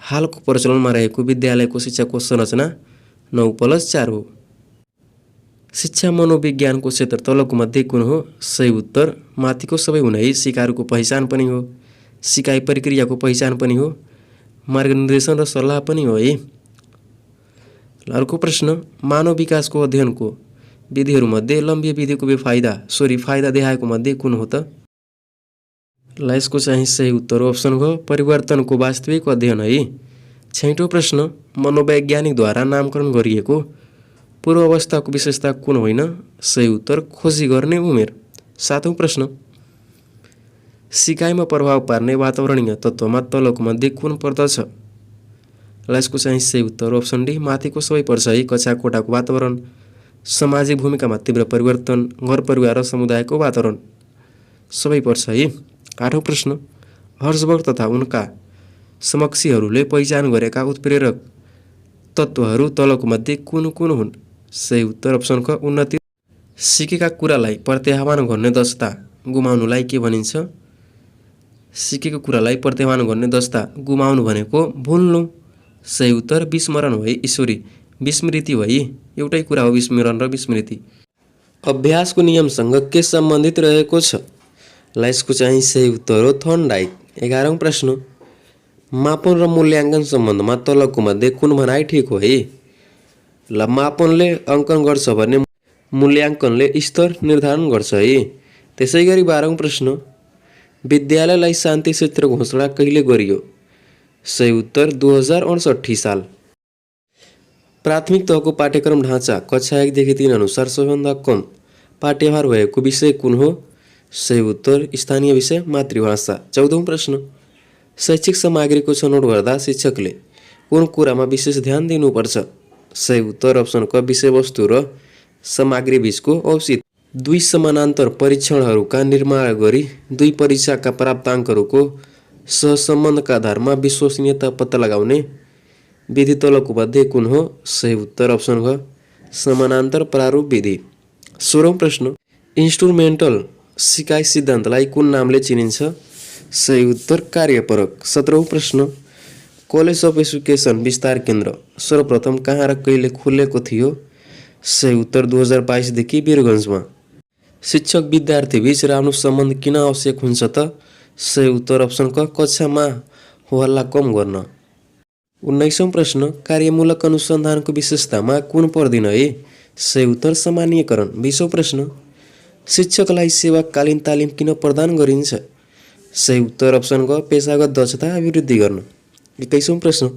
हालको प्रचलनमा रहेको विद्यालयको शिक्षाको संरचना 9+4 हो। शिक्षा मनोविज्ञानको क्षेत्र तलको मध्ये कुन हो? सही उत्तर माथिको सबै हुन् है। सिकारुको पहिचान पनि हो, सिकाइ प्रक्रियाको पहिचान पनि हो, मार्गनिर्देशन र सल्लाह पनि हो है। अर्को प्रश्न, मानव विकासको अध्ययनको विधिहरूमध्ये लम्बीय विधिको फाइदा देखाएको मध्ये कुन हो त? ल यसको चाहिँ सही उत्तर हो अप्सन घ परिवर्तनको वास्तविक अध्ययन है। 6औं प्रश्न, मनोवैज्ञानिकद्वारा नामकरण गरिएको पूर्व अवस्थाको विशेषता कुन होइन? सही उत्तर खोजी गर्ने उमेर। 7औं प्रश्न, सिकाइमा प्रभाव पार्ने वातावरणीय तत्त्वमा तलको मध्ये कुन पर्दछ? ल यसको चाहिँ सही उत्तर हो अप्सन डी माथिको सबै पर्छ है। कक्षा कोठाको वातावरण, सामाजिक भूमिकामा तीव्र परिवर्तन, घर परिवार र समुदायको वातावरण सबै पर्छ है। 8औं प्रश्न, हर्जबर्ग तथा उनका समकक्षीहरूले पहिचान गरेका उत्प्रेरक तत्त्वहरू तलको मध्ये कुन कुन हुन्? सही उत्तर अप्सन क उन्नति। सिकेका कुरालाई प्रत्याह्वान गर्ने दक्षता गुमाउनुलाई के भनिन्छ? सिकेको कुरालाई प्रत्याह्वान गर्ने दक्षता गुमाउनु भनेको भुल्नु। सही उत्तर विस्मरण हो है, ईश्वरी विस्मृति हो है। एउटै कुरा हो विस्मरण र विस्मृति। अभ्यासको नियमसँग के सम्बन्धित रहेको छ? ल यसको चाहिँ सही उत्तर हो थर्नडाइक। 11औं प्रश्न, मापन र मूल्याङ्कन सम्बन्धमा तलको मध्ये कुन भनाइ ठिक हो है? ल मापनले अङ्कन गर्छ भने मूल्याङ्कनले स्तर निर्धारण गर्छ है। त्यसै गरी 12औं प्रश्न, विद्यालयलाई शान्ति क्षेत्र घोषणा कहिले गरियो? सही उत्तर 2068 साल। प्राथमिक तहको पाठ्यक्रम ढाँचा कक्षा 1 देखि 3 अनुसार सबैभन्दा कम पाठ्यभार भएको विषय कुन हो? सही उत्तर स्थानीय विषय मातृभाषा। 14औं प्रश्न, शैक्षिक सामग्रीको छनौट गर्दा शिक्षकले कुन कुरामा विशेष ध्यान दिनुपर्छ? सही उत्तर अप्सन क विषयवस्तु र सामग्री बीचको औचित्य। 2 समानान्तर परीक्षणहरूका निर्माण गरी 2 परीक्षाका प्राप्ताङ्कहरूको सहसम्बन्धका आधारमा विश्वसनीयता पत्ता लगाउने विधि तलको मध्ये कुन हो? सही उत्तर अप्सन घ समानान्तर प्रारूप विधि। 16औं प्रश्न इन्स्ट्रुमेन्टल सिकाइ सिद्धान्तलाई कुन नामले चिनिन्छ? सही उत्तर कार्यपरक। 17औं प्रश्न कलेज अफ एजुकेसन विस्तार केन्द्र सर्वप्रथम कहाँ र कहिले खुलेको थियो? सही उत्तर 2022 देखि वीरगञ्जमा। शिक्षक विद्यार्थी बीच राम्रो सम्बन्ध किन आवश्यक हुन्छ त? सही उत्तर अप्सन क कक्षामा होहल्ला कम गर्न। 19औं प्रश्न कार्यमूलक अनुसन्धानको विशेषतामा कुन पर्दिन है? सही उत्तर सामान्यकरण। 20औं प्रश्न शिक्षकलाई सेवाकालीन तालिम किन प्रदान गरिन्छ? सही उत्तर अप्सन ग पेशागत दक्षता अभिवृद्धि गर्न। 21औं प्रश्न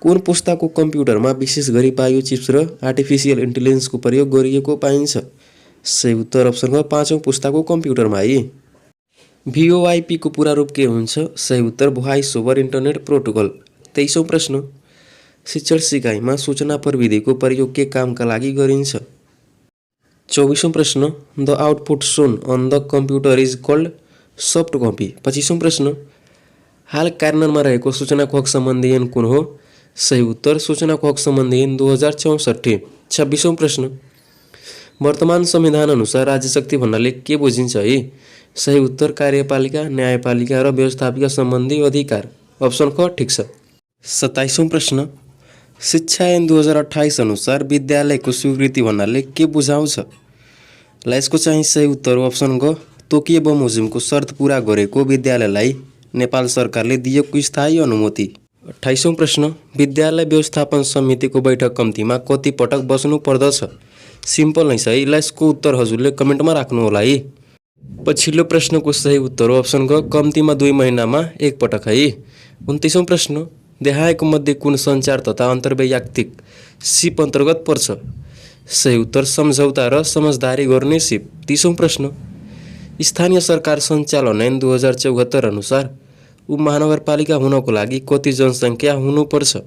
कुन पुस्ताको कम्प्युटरमा विशेष गरी बायो चिप्स र आर्टिफिसियल इन्टेलिजेन्सको प्रयोग गरिएको पाइन्छ? सही उत्तर अप्सन ग 5औं पुस्ताको कम्प्युटरमा है। VoIP को पूरा रूप के हुन्छ? सही उत्तर भोइस ओभर इन्टरनेट प्रोटोकल। 23औं प्रश्न शिक्षण सिकाइमा सूचना प्रविधिको प्रयोग के कामका लागि गरिन्छ? 24औं प्रश्न the output shown on the computer is called soft copy. 25औं प्रश्न हाल कार्यान्वयनमा रहेको सूचनाको हक सम्बन्धी ऐन कुन हो? सही उत्तर सूचनाको हक सम्बन्धी ऐन 2064। 26औं प्रश्न वर्तमान संविधान अनुसार राज्य शक्ति भन्नाले के बुझिन्छ है? सही उत्तर कार्यपालिका, न्यायपालिका र व्यवस्थापिका सम्बन्धी अधिकार। अप्सन क ठिक छ। 27औं प्रश्न शिक्षा ऐन 2028 अनुसार विद्यालयको स्वीकृति भन्नाले के बुझाउँछ? ल यसको चाहिँ सही उत्तर हो अप्सन ग तोकिए बमोजिमको शर्त पूरा गरेको विद्यालयलाई नेपाल सरकारले दिएको स्थायी अनुमति। 28औं प्रश्न विद्यालय व्यवस्थापन समितिको बैठक कम्तीमा कति पटक बस्नु पर्दछ? सिम्पल नै छ है। ल यसको उत्तर हजुरले कमेन्टमा राख्नु होला है। पछिल्लो प्रश्नको सही उत्तर हो अप्सन ग कम्तीमा 2 महिनामा 1 पटक है। 29औं प्रश्न देहायको मध्ये कुन सञ्चार तथा अन्तर्वैयक्तिक सिप अन्तर्गत पर्छ? सही उत्तर सम्झौता र समझदारी गर्ने सिप। 30औं प्रश्न स्थानीय सरकार सञ्चालन ऐन 2074 अनुसार उपमहानगरपालिका हुनको लागि कति जनसङ्ख्या हुनुपर्छ?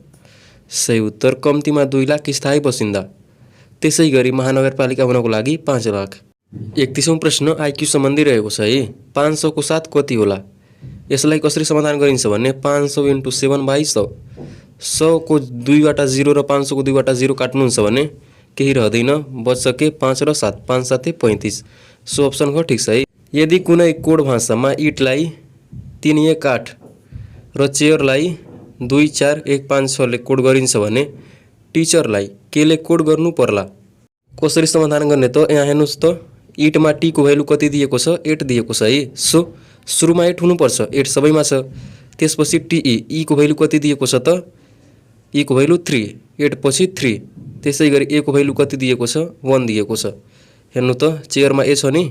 सही उत्तर कम्तीमा 2 लाख स्थायी बसिन्दा। त्यसै गरी महानगरपालिका हुनको लागि 5 लाख। 31औं प्रश्न आइक्यू सम्बन्धी रहेको छ है। 500 को साथ कति होला? यसलाई कसरी समाधान गरिन्छ भने 500 × 7/100 100 को 2वटा 0 र 500 को 2वटा 0 काट्नुहुन्छ भने केही रहँदैन, बच्छ के 5 र 7 5 7 35। सो अप्सन ख ठिक छ है। यदि कुनै कोड भाषामा इटलाई 3 1 8 र चेयरलाई 2 4 1 5 6 ले कोड गरिन्छ भने टिचरलाई केले कोड गर्नु पर्ला? कसरी समाधान गर्ने त? यहाँ हेर्नुहोस् त इटमा टी को भ्यालु कति दिएको छ? 8 दिएको छ है। सो सुरुमा 8 हुनुपर्छ, 8 सबैमा छ। त्यसपछि टी को भ्यालु कति दिएको छ त? ई को भ्यालु 3, 8 पछि 3। त्यसै गरी ए को भ्यालु कति दिएको छ? 1 दिएको छ। हेर्नु त चेयरमा ए छ नि,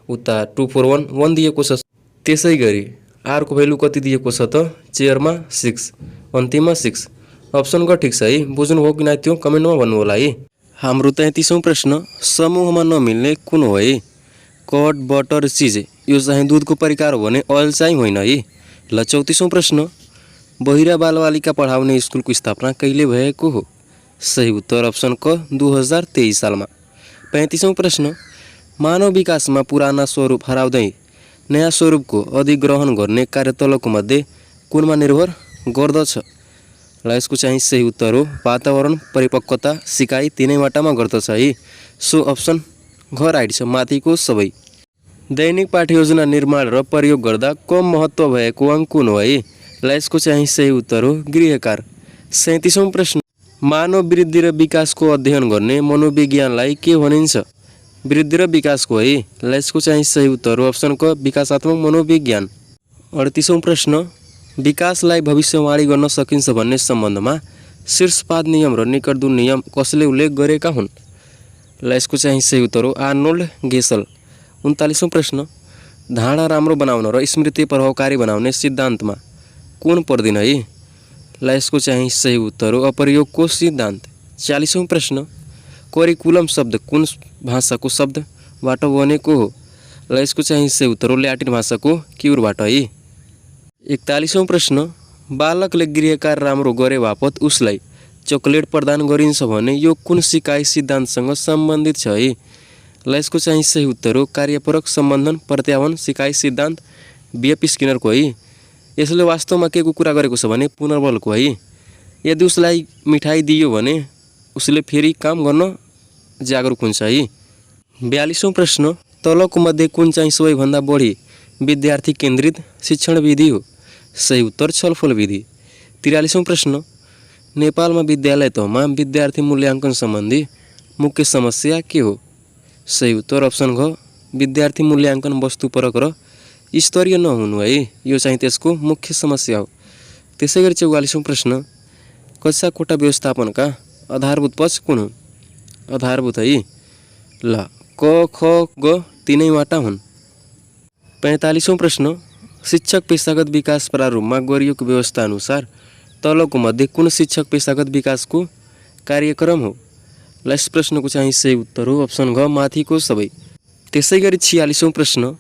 उता 2 4 1 1 दिएको छ। त्यसै गरी आर को भ्यालु कति दिएको छ त? चेयरमा 6, अन्तिममा 6। अप्सन ग ठिक छ है। बुझ्नु हो कि न त्यो कमेन्टमा भन्नु होला है। हाम्रो 33औं प्रश्न समूहमा नमिल्ने कुन हो है? कर्ड, बटर, चिज। यो चाहिँ दुधको परिकार हो भने ओइल चाहिँ होइन है। ल 34औं प्रश्न बहिरा बालबालिका पढाउने स्कुलको स्थापना कहिले भएको हो? सही उत्तर अप्सन क 2023 सालमा। 35औं प्रश्न मानव विकासमा पुराना स्वरूप हराउँदै नयाँ स्वरूपको अधिग्रहण गर्ने कार्य तलको मध्ये कुनमा निर्भर गर्दछ? ल यसको चाहिँ सही उत्तर हो वातावरण, परिपक्वता, सिकाइ तीनैवटामा गर्दछ है। सो अप्सन घ राइट छ, माथिको सबै। दैनिक पाठ्ययोजना निर्माण र प्रयोग गर्दा कम महत्त्व भएको अङ्क कुन हो है? ल यसको चाहिँ सही उत्तर हो गृहकार। 37औं प्रश्न मानव वृद्धि र विकासको अध्ययन गर्ने मनोविज्ञानलाई के भनिन्छ? वृद्धि र विकासको है। ल यसको चाहिँ सही उत्तर हो अप्सन क विकासात्मक मनोविज्ञान। 38औं प्रश्न विकासलाई भविष्यवाणी गर्न सकिन्छ भन्ने सम्बन्धमा शीर्षपाद नियम र निकटदूर नियम कसले उल्लेख गरेका हुन्? ल यसको चाहिँ सही उत्तर हो आर्नोल्ड गेसल। 39औं प्रश्न धारणा राम्रो बनाउन र स्मृति प्रभावकारी बनाउने सिद्धान्तमा कुन पर्दिन है? ल यसको चाहिँ सही उत्तर हो अप्रयोगको सिद्धान्त। 40औं प्रश्न करिकुलम शब्द कुन भाषाको शब्दबाट बनेको हो? ल यसको चाहिँ सही उत्तर हो ल्याटिन भाषाको क्युरबाट है। 41औं प्रश्न बालकले गृहकार राम्रो गरे बापत उसलाई चकलेट प्रदान गरिन्छ भने यो कुन सिकाइ सिद्धान्तसँग सम्बन्धित छ है? ल यसको चाहिँ सही उत्तर हो कार्यपरक सम्बन्धन प्रत्याह्वान सिकाइ सिद्धान्त बीएफ स्किनरको है। यसले वास्तवमा के को कुरा गरेको छ भने पुनर्बलको है। यदि उसलाई मिठाई दियो भने उसले फेरि काम गर्न जागरुक हुन्छ है। 42औं प्रश्न तलको मध्ये कुन चाहिँ सबैभन्दा बढी विद्यार्थी केन्द्रित शिक्षण विधि हो? सही उत्तर छलफल विधि। 43औं प्रश्न नेपालमा विद्यालय तहमा विद्यार्थी मूल्याङ्कन सम्बन्धी मुख्य समस्या के हो? सही उत्तर अप्सन घ विद्यार्थी मूल्याङ्कन वस्तुपरक र स्तरीय नहुनु है, यो चाहिँ त्यसको मुख्य समस्या हो। त्यसै गरी 44औं प्रश्न कक्षा कोटा व्यवस्थापनका आधारभूत पक्ष कुन हो? आधारभूत है ल क ख ग तीनैवटा हुन्। 45औं प्रश्न शिक्षक पेशागत विकास प्रारूपमा गरिएको व्यवस्था अनुसार तलको मध्ये कुन शिक्षक पेशागत विकासको कार्यक्रम हो? ल यस प्रश्नको चाहिँ सही उत्तर हो अप्सन घ माथिको सबै। त्यसै गरी 46औं प्रश्न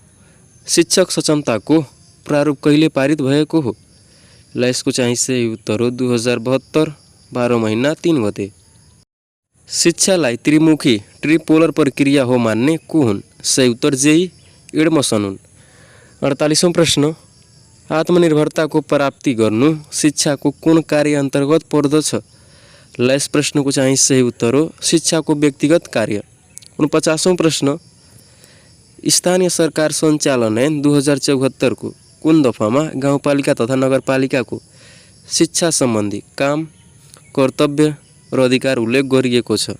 शिक्षक सक्षमताको प्रारूप कहिले पारित भएको हो? ल यसको चाहिँ सही उत्तर हो 2072 12 महिना 3 गते। शिक्षालाई त्रिमुखी ट्रिपोलर प्रक्रिया हो मान्ने को हुन्? सही उत्तर जेई एडमसन हुन्। 48औं प्रश्न आत्मनिर्भरताको प्राप्ति गर्नु शिक्षाको कुन कार्य अन्तर्गत पर्दछ? ल यस प्रश्नको चाहिँ सही उत्तर हो शिक्षाको व्यक्तिगत कार्य। 49औं प्रश्न स्थानीय सरकार सञ्चालन ऐन 2074 को कुन दफामा गाउँपालिका तथा नगरपालिकाको शिक्षा सम्बन्धी काम, कर्तव्य र अधिकार उल्लेख गरिएको छ?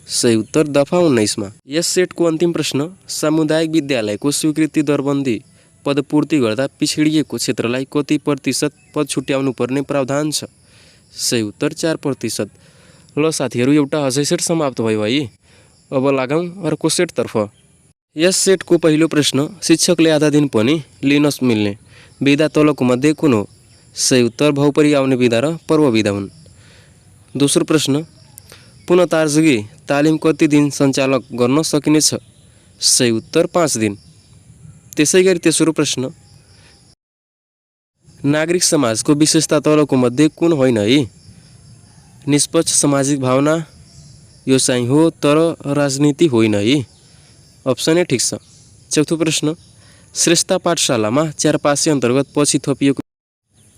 सही उत्तर दफा 19 मा। यस सेटको अन्तिम प्रश्न सामुदायिक विद्यालयको स्वीकृति दरबन्दी पदपूर्ति गर्दा पिछडिएको क्षेत्रलाई कति प्रतिशत पद छुट्याउनु पर्ने प्रावधान छ? सही उत्तर 4%। ल साथीहरू एउटा अझै सेट समाप्त भयो है। अब लागौँ अर्को सेटतर्फ। यस सेटको पहिलो प्रश्न शिक्षकले आधा दिन पनि लिन मिल्ने बिदा तलको मध्ये कुन हो? सही उत्तर भौपरी आउने बिदा र पर्व बिदा हुन्। दोस्रो प्रश्न पुनः तारजुगी तालिम कति दिन सञ्चालक गर्न सकिनेछ? सही उत्तर 5 दिन। त्यसै गरी तेस्रो प्रश्न नागरिक समाजको विशेषता तलको मध्ये कुन होइन है? निष्पक्ष सामाजिक भावना यो चाहिँ हो तर राजनीति होइन है, अप्सन ए ठिक छ। चौथो प्रश्न श्रेष्ठ पाठशालामा 4 पासे अन्तर्गत पछि थपिएको।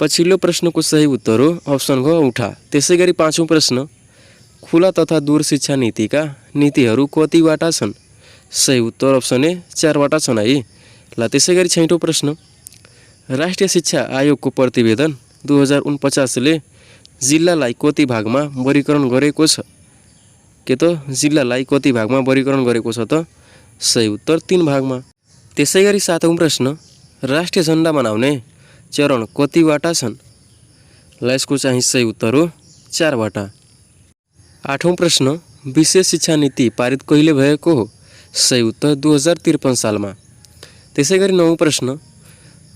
पछिल्लो प्रश्नको सही उत्तर हो अप्सन घ उठा। त्यसै गरी पाँचौं प्रश्न खुला तथा दूर शिक्षा नीतिका नीतिहरू कतिवटा छन्? सही उत्तर अप्सन ए 4वटा छन् है। ल त्यसै गरी छैटौं प्रश्न राष्ट्रिय शिक्षा आयोगको प्रतिवेदन 2049 ले जिल्लालाई कति भागमा वर्गीकरण गरेको छ? के त जिल्लालाई कति भागमा वर्गीकरण गरेको छ त? सही उत्तर 3 भागमा। त्यसै गरी सातौं प्रश्न राष्ट्रिय झण्डा मनाउने चरण कतिवटा छन्? ल यसको चाहिँ सही उत्तर हो 4वटा। आठौं प्रश्न विशेष शिक्षा नीति पारित कहिले भएको हो? सही उत्तर 2053 सालमा। त्यसै गरी नौं प्रश्न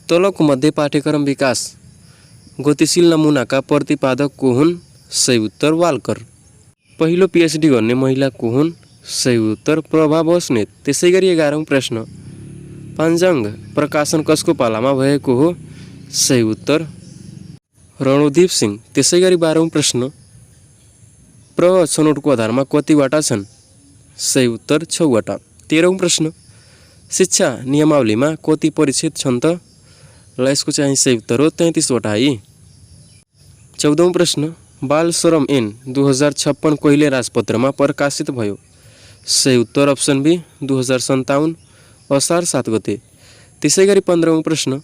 तलको मध्ये पाठ्यक्रम विकास गतिशील नमुनाका प्रतिपादक को हुन्? सही उत्तर वालकर। पहिलो पीएचडी गर्ने महिला को हुन्? सही उत्तर प्रभा बस्नेत। त्यसै गरी 11औं प्रश्न पाञ्जाङ्ग प्रकाशन कसको पालामा भएको हो? सही उत्तर रणोदीप सिंह। त्यसै गरी 12औं प्रश्न प्रह छनौटको आधारमा कतिवटा छन्? सही उत्तर 6वटा। 13औं प्रश्न शिक्षा नियमावलीमा कति परिच्छेद छन् त? ल यसको चाहिँ सही उत्तर हो 33वटा है। 14औं प्रश्न बाल श्रम ऐन 2056 कहिले राजपत्रमा प्रकाशित भयो? सही उत्तर अप्सन बी 2057 असार 7 गते। त्यसै गरी 15औं प्रश्न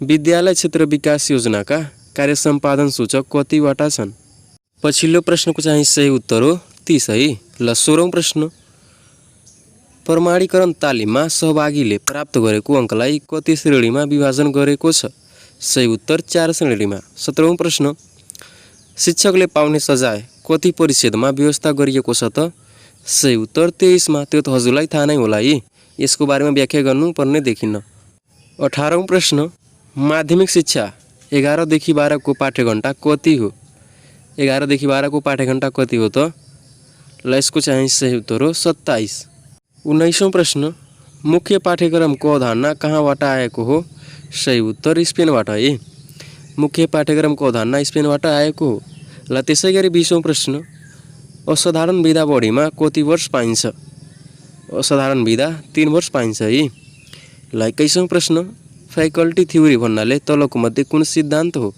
विद्यालय क्षेत्र विकास योजनाका कार्य सम्पादन सूचक कतिवटा छन्? पछिल्लो प्रश्नको चाहिँ सही उत्तर हो 30 है। ल 16औं प्रश्न प्रमाणीकरण तालिममा सहभागीले प्राप्त गरेको अङ्कलाई कति श्रेणीमा विभाजन गरेको छ? सही उत्तर 4 श्रेणीमा। 17औं प्रश्न शिक्षकले पाउने सजाय कति परिच्छेदमा व्यवस्था गरिएको छ त? सही उत्तर 23 मा। त्यो त हजुरलाई थाहा नै होला है, यसको बारेमा व्याख्या गर्नुपर्ने देखिन्न। 18औं प्रश्न माध्यमिक शिक्षा 11 देखि 12 को पाठ्यघण्टा कति हो? 11 देखि 12 को पाठ्यघण्टा कति हो त? ल यसको चाहिँ सही उत्तर हो 27। 19औं प्रश्न मुख्य पाठ्यक्रमको अवधारणा कहाँबाट आएको हो? सही उत्तर स्पेनबाट है। मुख्य पाठ्यक्रमको अवधारणा स्पेनबाट आएको हो। ल त्यसै गरी 20औं प्रश्न असाधारण विधा बढीमा कति वर्ष पाइन्छ? असाधारण विधा 3 वर्ष पाइन्छ है। ल 21औं प्रश्न फ्याकल्टी थ्योरी भन्नाले तलको मध्ये कुन सिद्धान्त हो?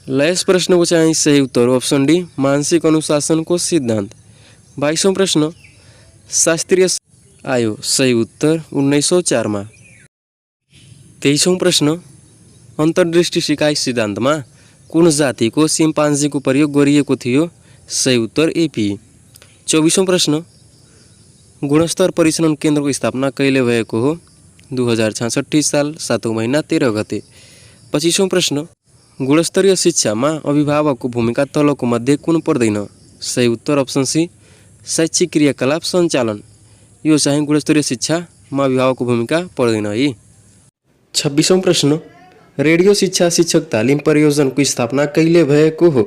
ल यस प्रश्नको चाहिँ सही उत्तर हो अप्सन डी मानसिक अनुशासनको सिद्धान्त। 22औं प्रश्न शास्त्रीय आयो सही उत्तर 1904 में। 23औं प्रश्न अंतर्दृष्टि सिकाइ सिद्धान्तमा कुन जातिको सिम्पान्जीको प्रयोग गरिएको थियो? सही उत्तर एपी। 24औं प्रश्न गुणस्तर परिचालन केन्द्रको स्थापना कहिले भएको हो? 2066 साल 7औं महिना 13 गते। 25औं प्रश्न गुणस्तरीय शिक्षामा अभिभावकको भूमिका तलको मध्ये कुन पर्दैन? सही उत्तर अप्सन सी शैक्षिक क्रियाकलाप सञ्चालन। यो चाहिँ गुणस्तरीय शिक्षामा अभिभावकको भूमिका पर्दैन है। 26औं प्रश्न रेडियो शिक्षा शिक्षक तालिम परियोजनको स्थापना कहिले भएको हो?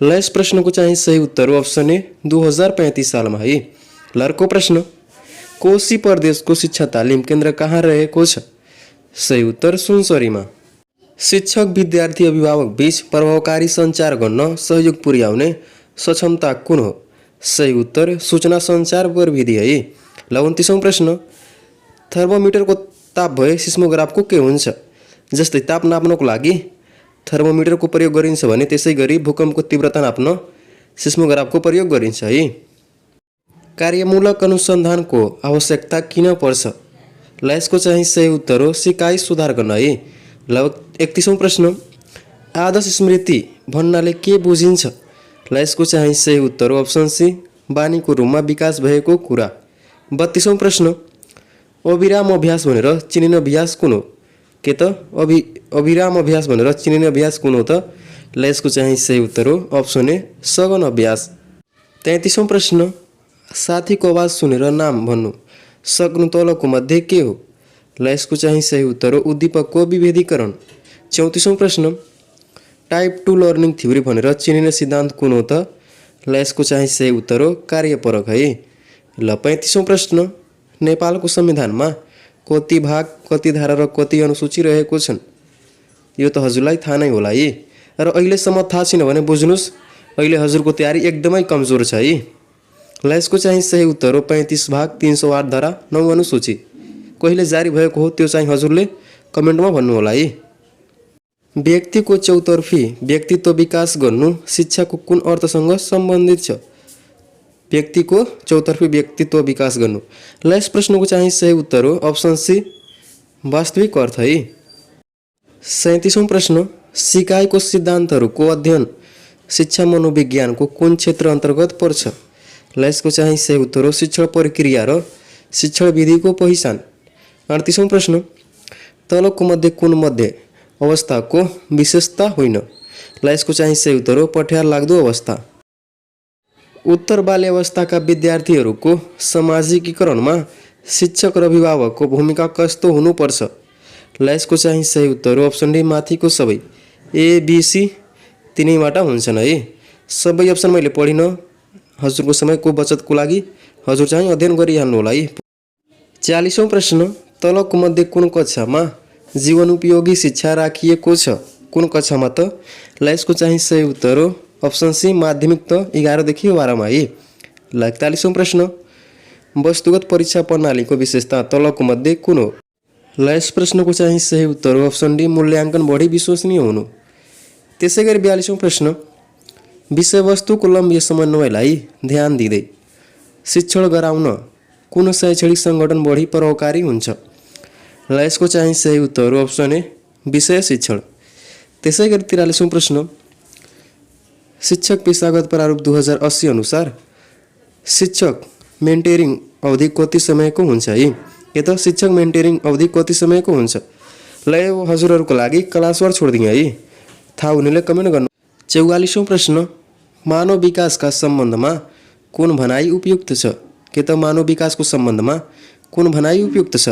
ल यस प्रश्नको चाहिँ सही उत्तर हो अप्सन ए 2035 सालमा है। लर्को प्रश्न कोशी प्रदेशको शिक्षा तालिम केन्द्र कहाँ रहेको छ? सही उत्तर सुनसरीमा। शिक्षक विद्यार्थी अभिभावक बीच प्रभावकारी सञ्चार गर्न सहयोग पुर्याउने सक्षमता कुन हो? सही उत्तर सूचना सञ्चार प्रविधि है। ल 29औं प्रश्न थर्मोमिटरको ताप भए सिस्मोग्राफको के हुन्छ? जस्तै ताप नाप्नको लागि थर्मोमिटरको प्रयोग गरिन्छ भने त्यसै गरी भूकम्पको तीव्रता नाप्न सिस्मोग्राफको प्रयोग गरिन्छ है। कार्यमूलक अनुसन्धानको आवश्यकता किन पर्छ? ल यसको चाहिँ सही उत्तर हो सिकाइ सुधार गर्न है। ल 31औं प्रश्न आदर्श स्मृति भन्नाले के बुझिन्छ? ल यसको चाहिँ सही उत्तर हो अप्सन सी बानीको रूपमा विकास भएको कुरा। 32औं प्रश्न अविराम अभ्यास भनेर चिनिने अभ्यास कुन हो? के त अविराम अभ्यास भनेर चिनिने अभ्यास कुन हो त? ल यसको चाहिँ सही उत्तर हो अप्सन ए सघन अभ्यास। 33औं प्रश्न साथीको आवाज सुनेर नाम भन्नु सक्नु तलको मध्ये के हो? ल यसको चाहिँ सही उत्तर हो उद्दीपकको विभेदीकरण। 34औं प्रश्न टाइप 2 लर्निङ थ्योरी भनेर चिनिने सिद्धान्त कुन हो त? ल यसको चाहिँ सही उत्तर हो कार्यपरक है। ल 35औं प्रश्न नेपालको संविधानमा कति भाग कति धारा र कति अनुसूची रहेको छन्? यो त हजुरलाई थाहा नै होला है। र अहिलेसम्म थाहा छैन भने बुझ्नुहोस् अहिले हजुरको तयारी एकदमै कमजोर छ है। ल यसको चाहिँ सही उत्तर हो 35 भाग 308 धारा 9 अनुसूची। कहिले जारी भएको हो त्यो चाहिँ हजुरले कमेन्टमा भन्नु होला है। व्यक्तिको चौतर्फी व्यक्तित्व विकास गर्नु शिक्षाको कुन अर्थसँग सम्बन्धित छ? व्यक्तिको चौतर्फी व्यक्तित्व विकास गर्नु। ल यस प्रश्नको चाहिँ सही उत्तर हो अप्सन सी वास्तविक अर्थ है। 37औं प्रश्न सिकाइको सिद्धान्तहरूको अध्ययन शिक्षा मनोविज्ञानको कुन क्षेत्र अन्तर्गत पर्छ? ल यसको चाहिँ सही उत्तर हो शिक्षण प्रक्रिया र शिक्षण विधिको पहिचान। 38औं प्रश्न तलको मध्ये कुन मध्ये अवस्थाको विशेषता होइन? ल यसको चाहिँ सही उत्तर हो पठ्यार लाग्दो अवस्था। उत्तर बाल्यावस्थाका विद्यार्थीहरूको सामाजिकीकरणमा शिक्षक र अभिभावकको भूमिका कस्तो हुनुपर्छ? ल यसको चाहिँ सही उत्तर हो अप्सन डी माथिको सबै। एबिसी तिनैबाट हुन्छन् है। सबै अप्सन मैले पढिन हजुरको समयको बचतको लागि हजुर चाहिँ अध्ययन गरिहाल्नु होला है। 40औं प्रश्न तलको मध्ये कुन कक्षामा जीवनोपयोगी शिक्षा राखिएको छ? कुन कक्षामा त? ल यसको चाहिँ सही उत्तर हो अप्सन सी माध्यमिक त 11 देखि 12 मा है। ल 41औं प्रश्न वस्तुगत परीक्षा प्रणालीको विशेषता तलको मध्ये कुन हो? ल यस प्रश्नको चाहिँ सही उत्तर हो अप्सन डी मूल्याङ्कन बढी विश्वसनीय हुनु। त्यसै गरी 42औं प्रश्न विषयवस्तुको लम्बिय समन्वयलाई ध्यान दिँदै शिक्षण गराउन कुन शैक्षणिक सङ्गठन बढी प्रभावकारी हुन्छ? ल यसको चाहिँ सही उत्तर हो अप्सन ए विषय शिक्षण। त्यसै गरी 43औं प्रश्न शिक्षक पेशागत प्रारूप 2080 अनुसार शिक्षक मेन्टरिङ अवधि कति समयको हुन्छ है? के त शिक्षक मेन्टरिङ अवधि कति समयको हुन्छ? ल यो हजुरहरूको लागि क्लासवर छोडिदिएँ है। थाहा हुनेले कमेन्ट गर्नु। 44औं प्रश्न मानव विकासका सम्बन्धमा कुन भनाइ उपयुक्त छ? के त मानव विकासको सम्बन्धमा कुन भनाइ उपयुक्त छ?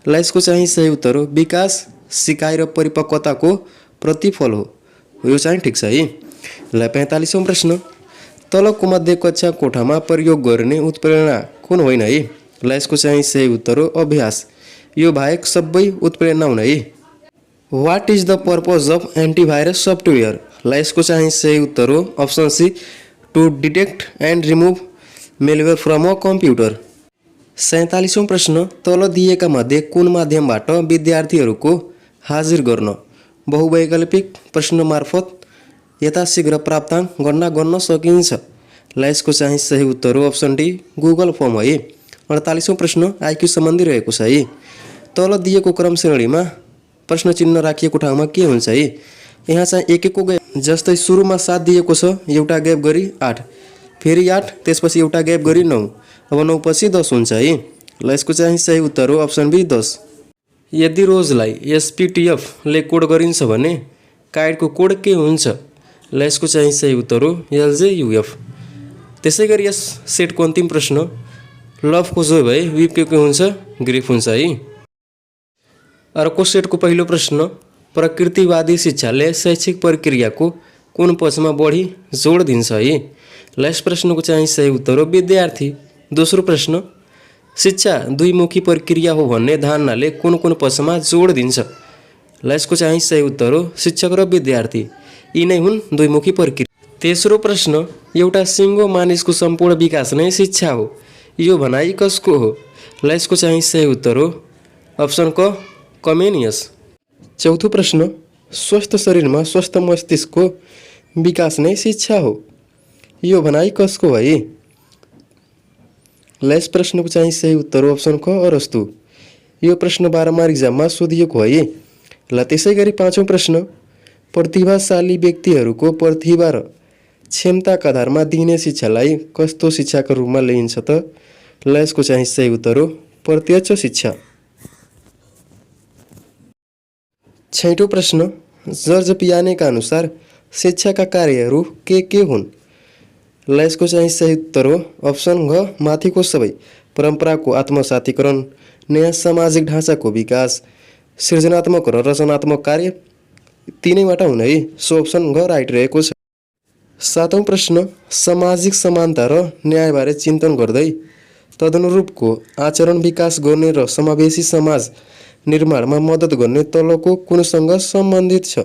ल यसको चाहिँ सही उत्तर हो विकास सिकाइ र परिपक्वताको प्रतिफल हो। यो चाहिँ ठिक छ है। ल 45औं प्रश्न तलको मध्ये कक्षा कोठामा प्रयोग गर्ने उत्प्रेरणा कुन होइन है? ल यसको चाहिँ सही उत्तर हो अभ्यास। यो बाहेक सबै उत्प्रेरणा हुन् है। What is the purpose of antivirus software? ल यसको चाहिँ सही उत्तर हो option C to detect and remove malware from a computer. 47औं प्रश्न तल दिएका मध्ये कुन माध्यमबाट विद्यार्थीहरूको हाजिर गर्न बहुवैकल्पिक प्रश्न मार्फत यथाशीघ्र प्राप्ताङ्क गणना गर्न सकिन्छ? ल यसको चाहिँ सही उत्तर हो अप्सन डी गुगल फर्म है। 48औं प्रश्न आइक्यू सम्बन्धी रहेको छ है। तल दिएको क्रम श्रेणीमा प्रश्न चिन्ह राखिएको ठाउँमा के हुन्छ है। यहाँ चाहिँ एक एकको ग्याप, जस्तै सुरुमा 7 दिएको छ, एउटा ग्याप गरी 8, फेरि 8, त्यसपछि एउटा ग्याप गरी 9, अब 9 पछि 10 हुन्छ है। ल यसको चाहिँ सही उत्तर हो अप्सन बी 10। यदि रोजलाई एसपीटीएफ ले कोड गरिन्छ भने काइटको कोड के हुन्छ। ल यसको चाहिँ सही उत्तर हो एलजेयुएफ। त्यसै गरी यस सेटको अन्तिम प्रश्न लभको जो भए विप के हुन्छ ग्रिफ हुन्छ है। अर्को सेटको पहिलो प्रश्न प्रकृतिवादी शिक्षाले शैक्षिक प्रक्रियाको कुन पक्षमा बढी जोड दिन्छ है। ल यस प्रश्नको चाहिँ सही उत्तर हो विद्यार्थी। दोस्रो प्रश्न शिक्षा दुईमुखी प्रक्रिया हो भन्ने धारणाले कुन कुन पक्षमा जोड दिन्छ। ल यसको चाहिँ सही उत्तर हो शिक्षक र विद्यार्थी, यी नै हुन् दुईमुखी प्रक्रिया। तेस्रो प्रश्न एउटा सिङ्गो मानिसको सम्पूर्ण विकास नै शिक्षा हो, यो भनाइ कसको हो। ल यसको चाहिँ सही उत्तर हो अप्सन क कमेनियस। चौथो प्रश्न स्वस्थ शरीरमा स्वस्थ मस्तिष्कको विकास नै शिक्षा हो, यो भनाइ कसको है। ल यस प्रश्नको चाहिँ सही उत्तर हो अप्सन ख अरस्तु। यो प्रश्न बारम्बार इक्जाममा सोधिएको है। ल त्यसै गरी पाँचौं प्रश्न प्रतिभाशाली व्यक्तिहरूको प्रतिभा र क्षमताका आधारमा दिइने शिक्षालाई कस्तो शिक्षाका रूपमा लिइन्छ त। ल यसको चाहिँ सही उत्तर हो प्रत्यक्ष शिक्षा। छैटौं प्रश्न जर्ज पियानेका अनुसार शिक्षाका कार्यहरू के हुन्। ल यसको चाहिँ सही उत्तर हो अप्सन घ माथिको सबै, परम्पराको आत्मसातीकरण, नयाँ सामाजिक ढाँचाको विकास, सृजनात्मक र रचनात्मक कार्य, तीनैबाट हुन् है। सो अप्सन घ राइट रहेको छ। सातौं प्रश्न सामाजिक समानता र न्यायबारे चिन्तन गर्दै तदनुरूपको आचरण विकास गर्ने र समावेशी समाज निर्माणमा मद्दत गर्ने तलको कुनसँग सम्बन्धित छ।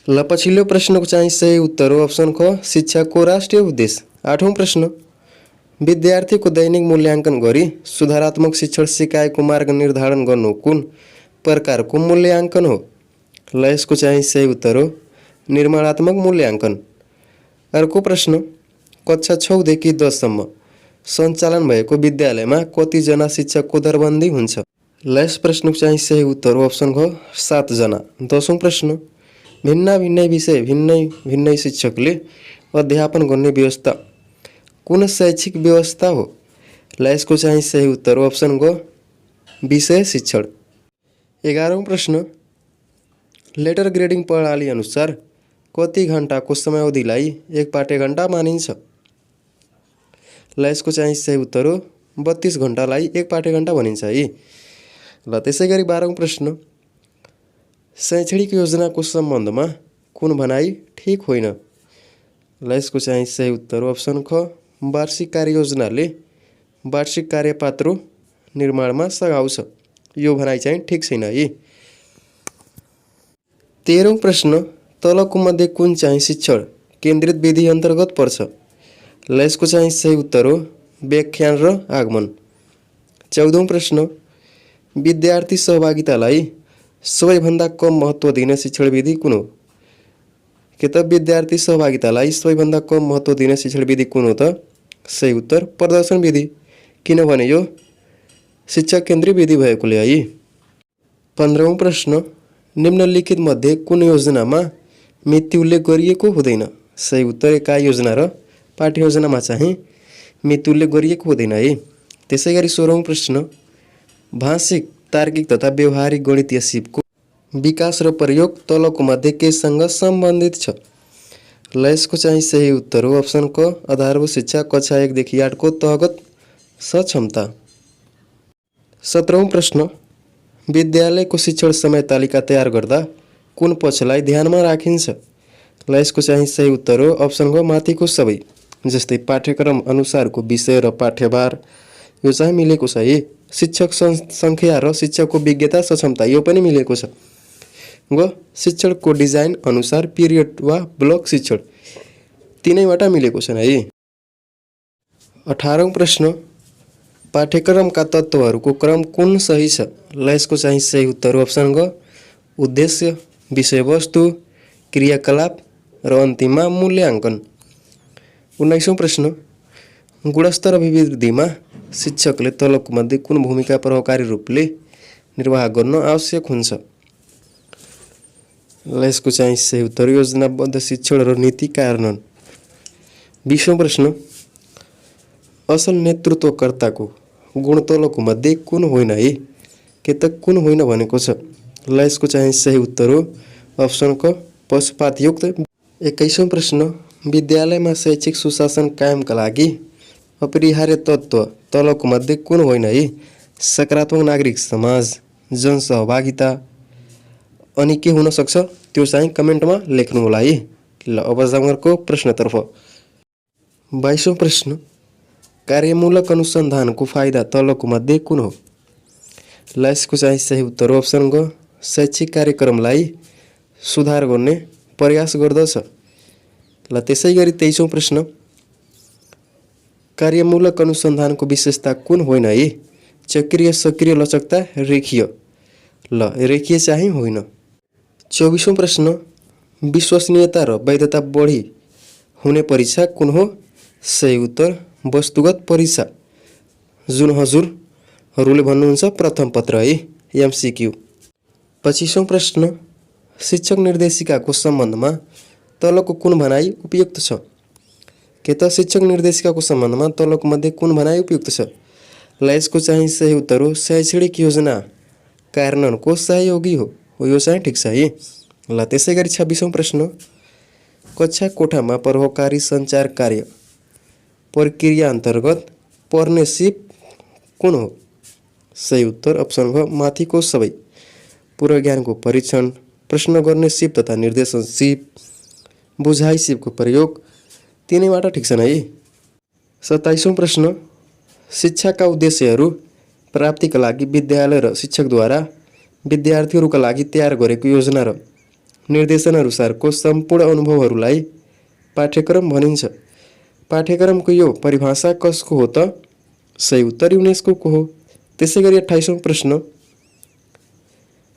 ल पछिल्लो प्रश्नको चाहिँ सही उत्तर हो अप्सन ख शिक्षाको राष्ट्रिय उद्देश्य। आठौं प्रश्न विद्यार्थीको दैनिक मूल्याङ्कन गरी सुधारात्मक शिक्षण सिकाएको मार्ग निर्धारण गर्नु कुन प्रकारको मूल्याङ्कन हो। ल यसको चाहिँ सही उत्तर हो निर्माणात्मक मूल्याङ्कन। अर्को प्रश्न कक्षा 6 देखि 10 सम्म सञ्चालन भएको विद्यालयमा कतिजना शिक्षकको दरबन्दी हुन्छ। ल यस प्रश्नको चाहिँ सही उत्तर हो अप्सन घ 7 जना। 10औं प्रश्न भिन्नै विषय भिन्नै शिक्षकले अध्यापन गर्ने व्यवस्था कुन शैक्षिक व्यवस्था हो। ल यसको चाहिँ सही उत्तर हो अप्सन ग विषय शिक्षण। 11औं प्रश्न लेटर ग्रेडिङ प्रणाली अनुसार कति घण्टाको समयावधिलाई एक पाठ्यघण्टा मानिन्छ। ल यसको चाहिँ सही उत्तर हो 32 घण्टालाई एक पाठ्यघण्टा भनिन्छ है। ल त्यसै गरी 12औं प्रश्न शैक्षणिक योजनाको सम्बन्धमा कुन भनाइ ठिक होइन। ल यसको चाहिँ सही उत्तर हो अप्सन ख वार्षिक कार्ययोजनाले वार्षिक कार्यपात्रो निर्माणमा सघाउँछ, यो भनाइ चाहिँ ठिक छैन है। 13औं प्रश्न तलको मध्ये कुन चाहिँ शिक्षण केन्द्रित विधि अन्तर्गत पर्छ। ल यसको चाहिँ सही उत्तर हो व्याख्यान र आगमन। 14औं प्रश्न विद्यार्थी सहभागितालाई सबैभन्दा कम महत्त्व दिने शिक्षण विधि कुन हो। के त विद्यार्थी सहभागितालाई सबैभन्दा कम महत्त्व दिने शिक्षण विधि कुन हो त। सही उत्तर प्रदर्शन विधि, किनभने यो शिक्षक केन्द्रीय विधि भएकोले है। 15औं प्रश्न निम्नलिखित मध्ये कुन योजनामा मिति उल्लेख गरिएको हुँदैन। सही उत्तर एकाइ योजना र पाठ्य योजनामा चाहिँ मिति उल्लेख गरिएको हुँदैन है। त्यसै गरी 16औं प्रश्न भाषिक तार्किक तथा व्यवहारिक गणितीय सिपको विकास र प्रयोग तलको मध्ये केसँग सम्बन्धित छ। ल यसको चाहिँ सही उत्तर हो अप्सन क आधारभूत शिक्षा कक्षा 1 देखि 8 को तहगत सक्षमता। 17औं प्रश्न विद्यालयको शिक्षण समय तालिका तयार गर्दा कुन पक्षलाई ध्यानमा राखिन्छ। ल यसको चाहिँ सही उत्तर हो अप्सन ग माथिको सबै, जस्तै पाठ्यक्रम अनुसारको विषय र पाठ्यभार, यो चाहिँ मिलेको छ है। शिक्षक सङ्ख्या र शिक्षकको विज्ञता सक्षमता, यो पनि मिलेको छ। ग शिक्षणको डिजाइन अनुसार पिरियड वा ब्लक शिक्षण, तीनैबाट मिलेको छन् है। 18औं प्रश्न पाठ्यक्रमका तत्त्वहरूको क्रम कुन सही छ। ल यसको चाहिँ सही उत्तर हो अप्सन ग उद्देश्य, विषयवस्तु, क्रियाकलाप र अन्तिममा मूल्याङ्कन। 19औं प्रश्न गुणस्तर अभिवृद्धिमा शिक्षकले तलको मध्ये कुन भूमिका प्रभावकारी रूपले निर्वाह गर्न आवश्यक हुन्छ? ल यसको चाहिँ सही उत्तर योजनाबद्ध शिक्षण र नीति कार्यान्वयन। 20औं प्रश्न असल नेतृत्वकर्ताको गुण तलको मध्ये कुन होइन है? के त कुन होइन भनेको छ? ल यसको चाहिँ सही उत्तर हो अप्सन क पक्षपातयुक्त। 21औं प्रश्न विद्यालयमा शैक्षिक सुशासन कायमका लागि अपरिहार्य तत्त्व तलको मध्ये कुन होइन है? सकारात्मक नागरिक समाज, जनसहभागिता, अनि के हुन सक्छ त्यो चाहिँ कमेन्टमा लेख्नु होला है। ल अब जाउँ अर्को प्रश्नतर्फ। 22औं प्रश्न कार्यमूलक अनुसन्धानको फाइदा तलको मध्ये कुन हो? ल यसको चाहिँ सही उत्तर हो अप्सन ग शैक्षिक कार्यक्रमलाई सुधार गर्ने प्रयास गर्दछ। ल त्यसै गरी 23औं प्रश्न कार्यमूलक अनुसन्धानको विशेषता कुन होइन है? चक्रिय, सक्रिय, लचकता, रेखीय। ल रेखीय चाहिँ होइन। 24औं प्रश्न विश्वसनीयता र वैधता बढी हुने परीक्षा कुन हो? सही उत्तर वस्तुगत परीक्षा, जुन हजुरहरूले भन्नुहुन्छ प्रथम पत्र है, एमसीक्यू। 25औं प्रश्न शिक्षक निर्देशिकाको सम्बन्धमा तलको कुन भनाइ उपयुक्त छ? के त शिक्षक निर्देशिकाको सम्बन्धमा तलको मध्ये कुन भनाइ उपयुक्त छ? ल यसको चाहिँ सही उत्तर हो शैक्षणिक योजना कार्यान्वयनको सहयोगी हो। यो चाहिँ ठिक छ है। ल त्यसै गरी 26औं प्रश्न कक्षा कोठामा प्रभावकारी सञ्चार कार्य प्रक्रिया अन्तर्गत पर्ने सिप कुन हो? सही उत्तर अप्सन ग माथिको सबै। पूर्व ज्ञानको परीक्षण, प्रश्न गर्ने सिप तथा निर्देशन सिप, बुझाइ सिपको प्रयोग तिनैबाट ठिक छन् है। 27औं प्रश्न शिक्षाका उद्देश्यहरू प्राप्तिका लागि विद्यालय र शिक्षकद्वारा विद्यार्थीहरूका लागि तयार गरेको योजना र निर्देशन अनुसारको सम्पूर्ण अनुभवहरूलाई पाठ्यक्रम भनिन्छ। पाठ्यक्रमको यो परिभाषा कसको हो त? सही उत्तर युनेस्को को हो। त्यसै गरी 28औं प्रश्न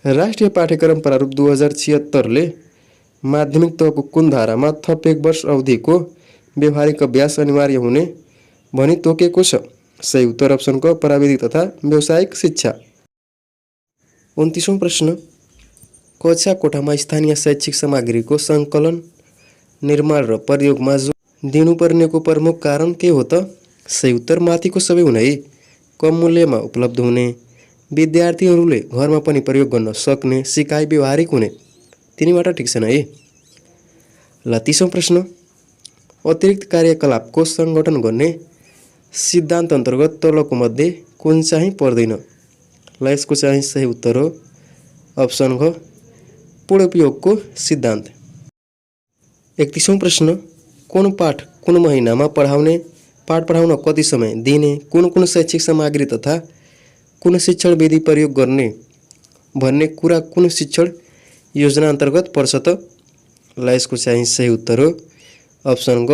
राष्ट्रिय पाठ्यक्रम प्रारूप 2076 ले माध्यमिक तहको कुन धारामा थप 1 वर्ष अवधिको व्यवहारिक अभ्यास अनिवार्य हुने भनी तोकेको छ? सही उत्तर अप्सन क प्राविधिक तथा व्यावसायिक शिक्षा। 29औं प्रश्न कक्षा कोठामा स्थानीय शैक्षिक सामग्रीको सङ्कलन, निर्माण र प्रयोगमा जोड दिनुपर्नेको प्रमुख कारण के हो त? सही उत्तर माथिको सबै हुन् है। कम मूल्यमा उपलब्ध हुने, विद्यार्थीहरूले घरमा पनि प्रयोग गर्न सक्ने, सिकाइ व्यवहारिक हुने तिनीबाट ठिक छन् है। ल 30औं प्रश्न अतिरिक्त कार्यकलापको सङ्गठन गर्ने सिद्धान्त अन्तर्गत तलको मध्ये कुन चाहिँ पर्दैन? ल यसको चाहिँ सही उत्तर हो अप्सन ग पूर्ण उपयोगको सिद्धान्त। 31औं प्रश्न कुन पाठ कुन महिनामा पाठ पढाउन कति समय दिने, कुन कुन शैक्षिक सामग्री तथा कुन शिक्षण विधि प्रयोग गर्ने भन्ने कुरा कुन शिक्षण योजना अन्तर्गत पर्छ त? ल यसको चाहिँ सही उत्तर हो अप्सन ग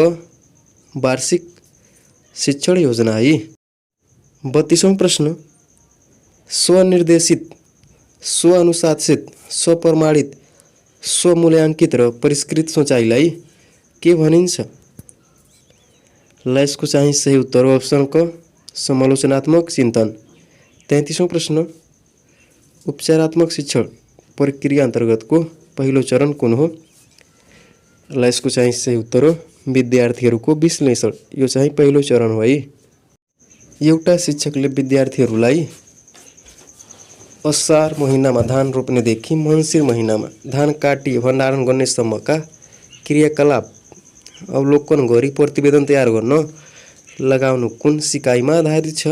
वार्षिक शिक्षण योजना है। 32औं प्रश्न स्वनिर्देशित, स्वअनुशासित, स्वप्रमाणित, स्वमूल्याङ्कित र परिष्कृत सोचाइलाई के भनिन्छ? ल यसको चाहिँ सही उत्तर हो अप्सन क समालोचनात्मक चिन्तन। 33औं प्रश्न उपचारात्मक शिक्षण प्रक्रिया अन्तर्गतको पहिलो चरण कुन हो? ल यसको चाहिँ सही उत्तर हो विद्यार्थीहरूको विश्लेषण। यो चाहिँ पहिलो चरण हो है। एउटा शिक्षकले विद्यार्थीहरूलाई असार महिनामा धान रोप्नेदेखि मङ्सिर महिनामा धान काटी भण्डारण गर्नेसम्मका क्रियाकलाप अवलोकन गरी प्रतिवेदन तयार गर्न लगाउनु कुन सिकाइमा आधारित छ?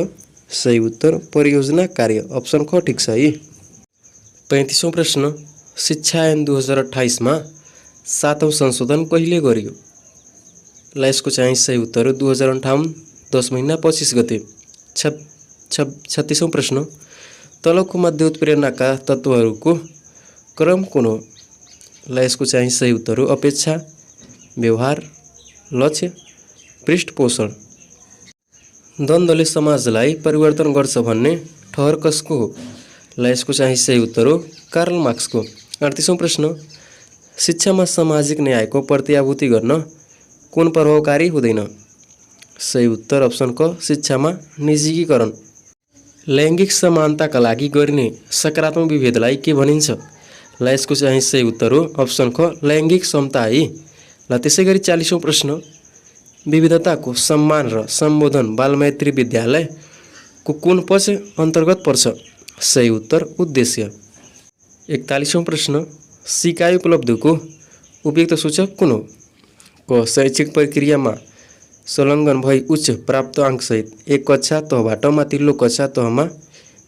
सही उत्तर परियोजना कार्य अप्सन ख ठिक छ है। 35औं प्रश्न शिक्षा ऐन 2028 मा 7औं संशोधन कहिले गरियो? ल यसको चाहिँ सही उत्तर हो 2058 10 महिना 25 गते। 36औं प्रश्न तलको मध्य उत्प्रेरणाका तत्त्वहरूको क्रम कुन हो? ल यसको चाहिँ सही उत्तर हो अपेक्षा, व्यवहार, लक्ष्य, पृष्ठपोषण। द्वन्द्वले समाजलाई परिवर्तन गर्छ भन्ने ठहर कसको हो? ल यसको चाहिँ सही उत्तर हो कार्ल मार्क्सको। 38औं प्रश्न शिक्षामा सामाजिक न्यायको प्रत्याभूति गर्न कुन प्रभावकारी हुँदैन? सही उत्तर अप्सन क शिक्षामा निजीकरण। लैङ्गिक समानताका लागि गरिने सकारात्मक विभेदलाई के भनिन्छ? ल यसको चाहिँ सही उत्तर हो अप्सन ख लैङ्गिक समता है। ल त्यसै गरी 40औं प्रश्न, विविधताको सम्मान र सम्बोधन बालमैत्री विद्यालयको कुन पक्ष अन्तर्गत पर्छ? सही उत्तर उद्देश्य। 41औं प्रश्न, सिकाइ उपलब्धिको उपयुक्त सूचक कुन हो? क शैक्षिक प्रक्रियामा संलग्न भई उच्च प्राप्त अङ्कसहित एक कक्षा तहबाट माथिल्लो कक्षा तहमा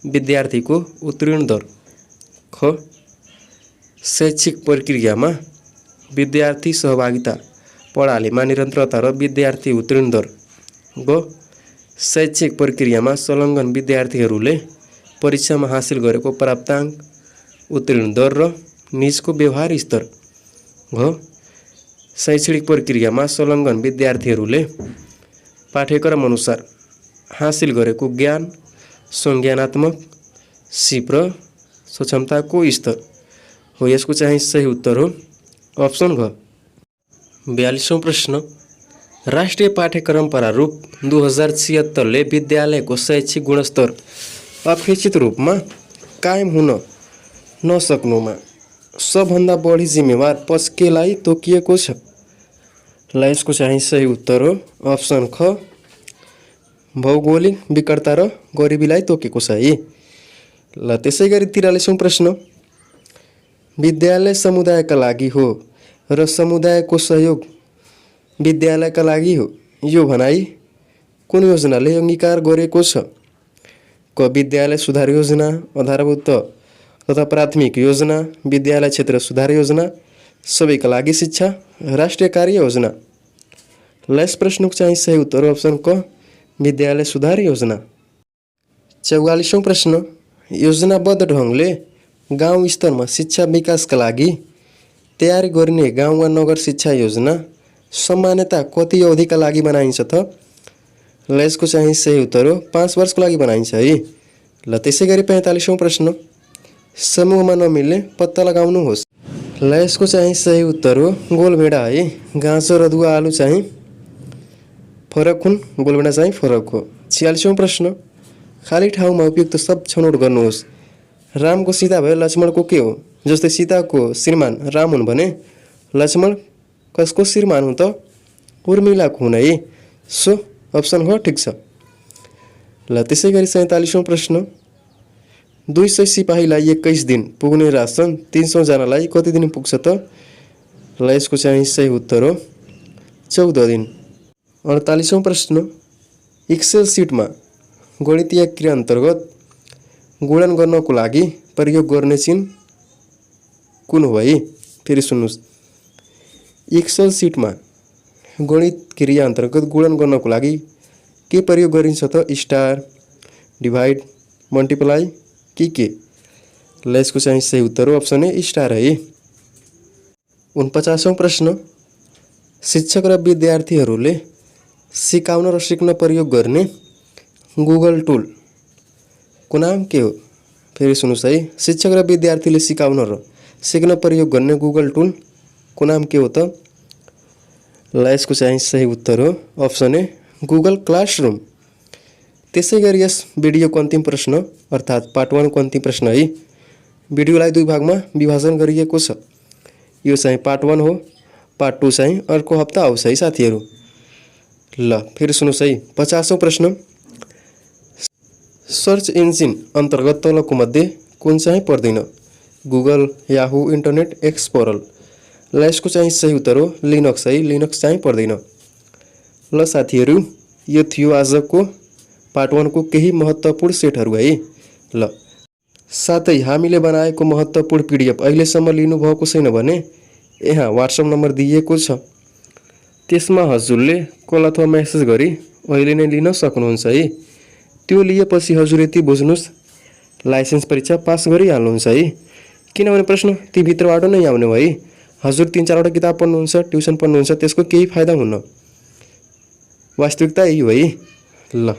विद्यार्थीको उत्तीर्ण दर। ख शैक्षिक प्रक्रियामा विद्यार्थी सहभागिता प्रणालीमा निरन्तरता र विद्यार्थी उत्तीर्ण दर। ग शैक्षिक प्रक्रियामा संलग्न विद्यार्थीहरूले परीक्षामा हासिल गरेको प्राप्ताङ्क, उत्तीर्ण दर र निजको व्यवहार स्तर। घ शैक्षणिक प्रक्रियामा संलग्न विद्यार्थीहरूले पाठ्यक्रम अनुसार हासिल गरेको ज्ञान, संज्ञानात्मक सिप र सक्षमताको स्तर हो। यसको चाहिँ सही उत्तर हो अप्सन घ। 42औं प्रश्न, राष्ट्रिय पाठ्यक्रम प्रारूप 2076ले विद्यालयको शैक्षिक गुणस्तर अपेक्षित रूपमा कायम हुन नसक्नुमा सबभन्दा बढी जिम्मेवार पक्ष केलाई तोकिएको छ? ल यसको चाहिँ सही उत्तर हो अप्सन ख भौगोलिक विकटता र गरिबीलाई तोकेको छ है। ल त्यसै गरी 43औं प्रश्न, विद्यालय समुदायका लागि हो र समुदायको सहयोग विद्यालयका लागि हो, यो भनाइ कुन योजनाले अङ्गीकार गरेको छ? क विद्यालय सुधार योजना, आधारभूत तथा प्राथमिक योजना, विद्यालय क्षेत्र सुधार योजना, सबैका लागि शिक्षा, राष्ट्रिय कार्य योजना। ल यस प्रश्नको चाहिँ सही उत्तर अप्सन क विद्यालय सुधार योजना। 44औं प्रश्न, योजनाबद्ध ढङ्गले गाउँ स्तरमा शिक्षा विकासका लागि तयारी गरिने गाउँ वा नगर शिक्षा योजना सामान्यतः कति अवधिका लागि बनाइन्छ त? ल यसको चाहिँ सही उत्तर हो 5 वर्षको लागि बनाइन्छ है। ल त्यसै गरी 45औं प्रश्न, समूहमा नमिल्ने पत्ता लगाउनुहोस्। ल यसको चाहिँ सही उत्तर हो गोलभेडा है। गाँसो र अदुवा आलु चाहिँ फरक हुन्, गोलभेडा चाहिँ फरक हो। 46औं प्रश्न, खाली ठाउँमा उपयुक्त शब्द छनौट गर्नुहोस्। रामको सीता भए लक्ष्मणको के हो? जस्तै सीताको श्रीमान राम हुन् भने लक्ष्मण कसको श्रीमान हुन् त? उर्मिलाको हुन् है। सो अप्सन हो ठिक छ। ल त्यसै गरी 47औं प्रश्न, 200 सिपाहीलाई 21 दिन पुग्ने रासन 300 जनालाई कति दिन पुग्छ त? ल यसको चाहिँ सही उत्तर हो 14 दिन। 48औं प्रश्न, एक्सेल सिटमा गणितीय क्रिया अन्तर्गत गुणन गर्नको लागि प्रयोग गर्ने चिन्ह कुन हो है? फेरि सुन्नुहोस्, एक्सेल सिटमा गणित क्रिया अन्तर्गत गुणन गर्नको लागि के प्रयोग गरिन्छ त? स्टार, डिभाइड, मल्टिप्लाई के? ल यसको चाहिँ सही उत्तर हो अप्सन ए स्टार है। 49औं प्रश्न, शिक्षक र विद्यार्थीहरूले सिकाउन र सिक्न प्रयोग गर्ने गुगल टुल को नाम के हो? फेरि सुन्नुहोस् है, शिक्षक र विद्यार्थीले सिकाउन र सिक्न प्रयोग गर्ने गुगल टुल को नाम के हो त? ल यसको चाहिँ सही उत्तर हो अप्सन ए गुगल क्लासरुम। त्यसै गरी यस भिडियोको अन्तिम प्रश्न अर्थात् पार्ट 1 को अन्तिम प्रश्न है। भिडियोलाई 2 भागमा विभाजन गरिएको छ। यो चाहिँ पार्ट 1 हो, पार्ट 2 चाहिँ अर्को हप्ता आउँछ है साथीहरू। ल फेरि सुन्नुहोस् है, 50औं प्रश्न, सर्च इन्जिन अन्तर्गत तलको मध्ये कुन चाहिँ पर्दैन? Google, Yahoo, internet explorer. ल यसको चाहिँ सही उत्तर हो लिनक्स है। लिनक्स चाहिँ पर्दैन। ल साथीहरू, यो थियो आजको पार्ट 1 को केही महत्त्वपूर्ण सेटहरू है। ल साथै हामीले बनाएको महत्त्वपूर्ण पिडिएफ अहिलेसम्म लिनुभएको छैन भने यहाँ व्हाट्सएप नम्बर दिएको छ, त्यसमा हजुरले कल अथवा मेसेज गरी अहिले नै लिन सक्नुहुन्छ है। त्यो लिएपछि हजुर यति बुझ्नुहोस्, लाइसेन्स परीक्षा पास गरिहाल्नुहुन्छ है। किनभने प्रश्न ती भित्रबाट नै आउने हो है। हजुर 3-4वटा किताब पढ्नुहुन्छ, ट्युसन पढ्नुहुन्छ, त्यसको केही फाइदा हुन्न। वास्तविकता यही हो है। ल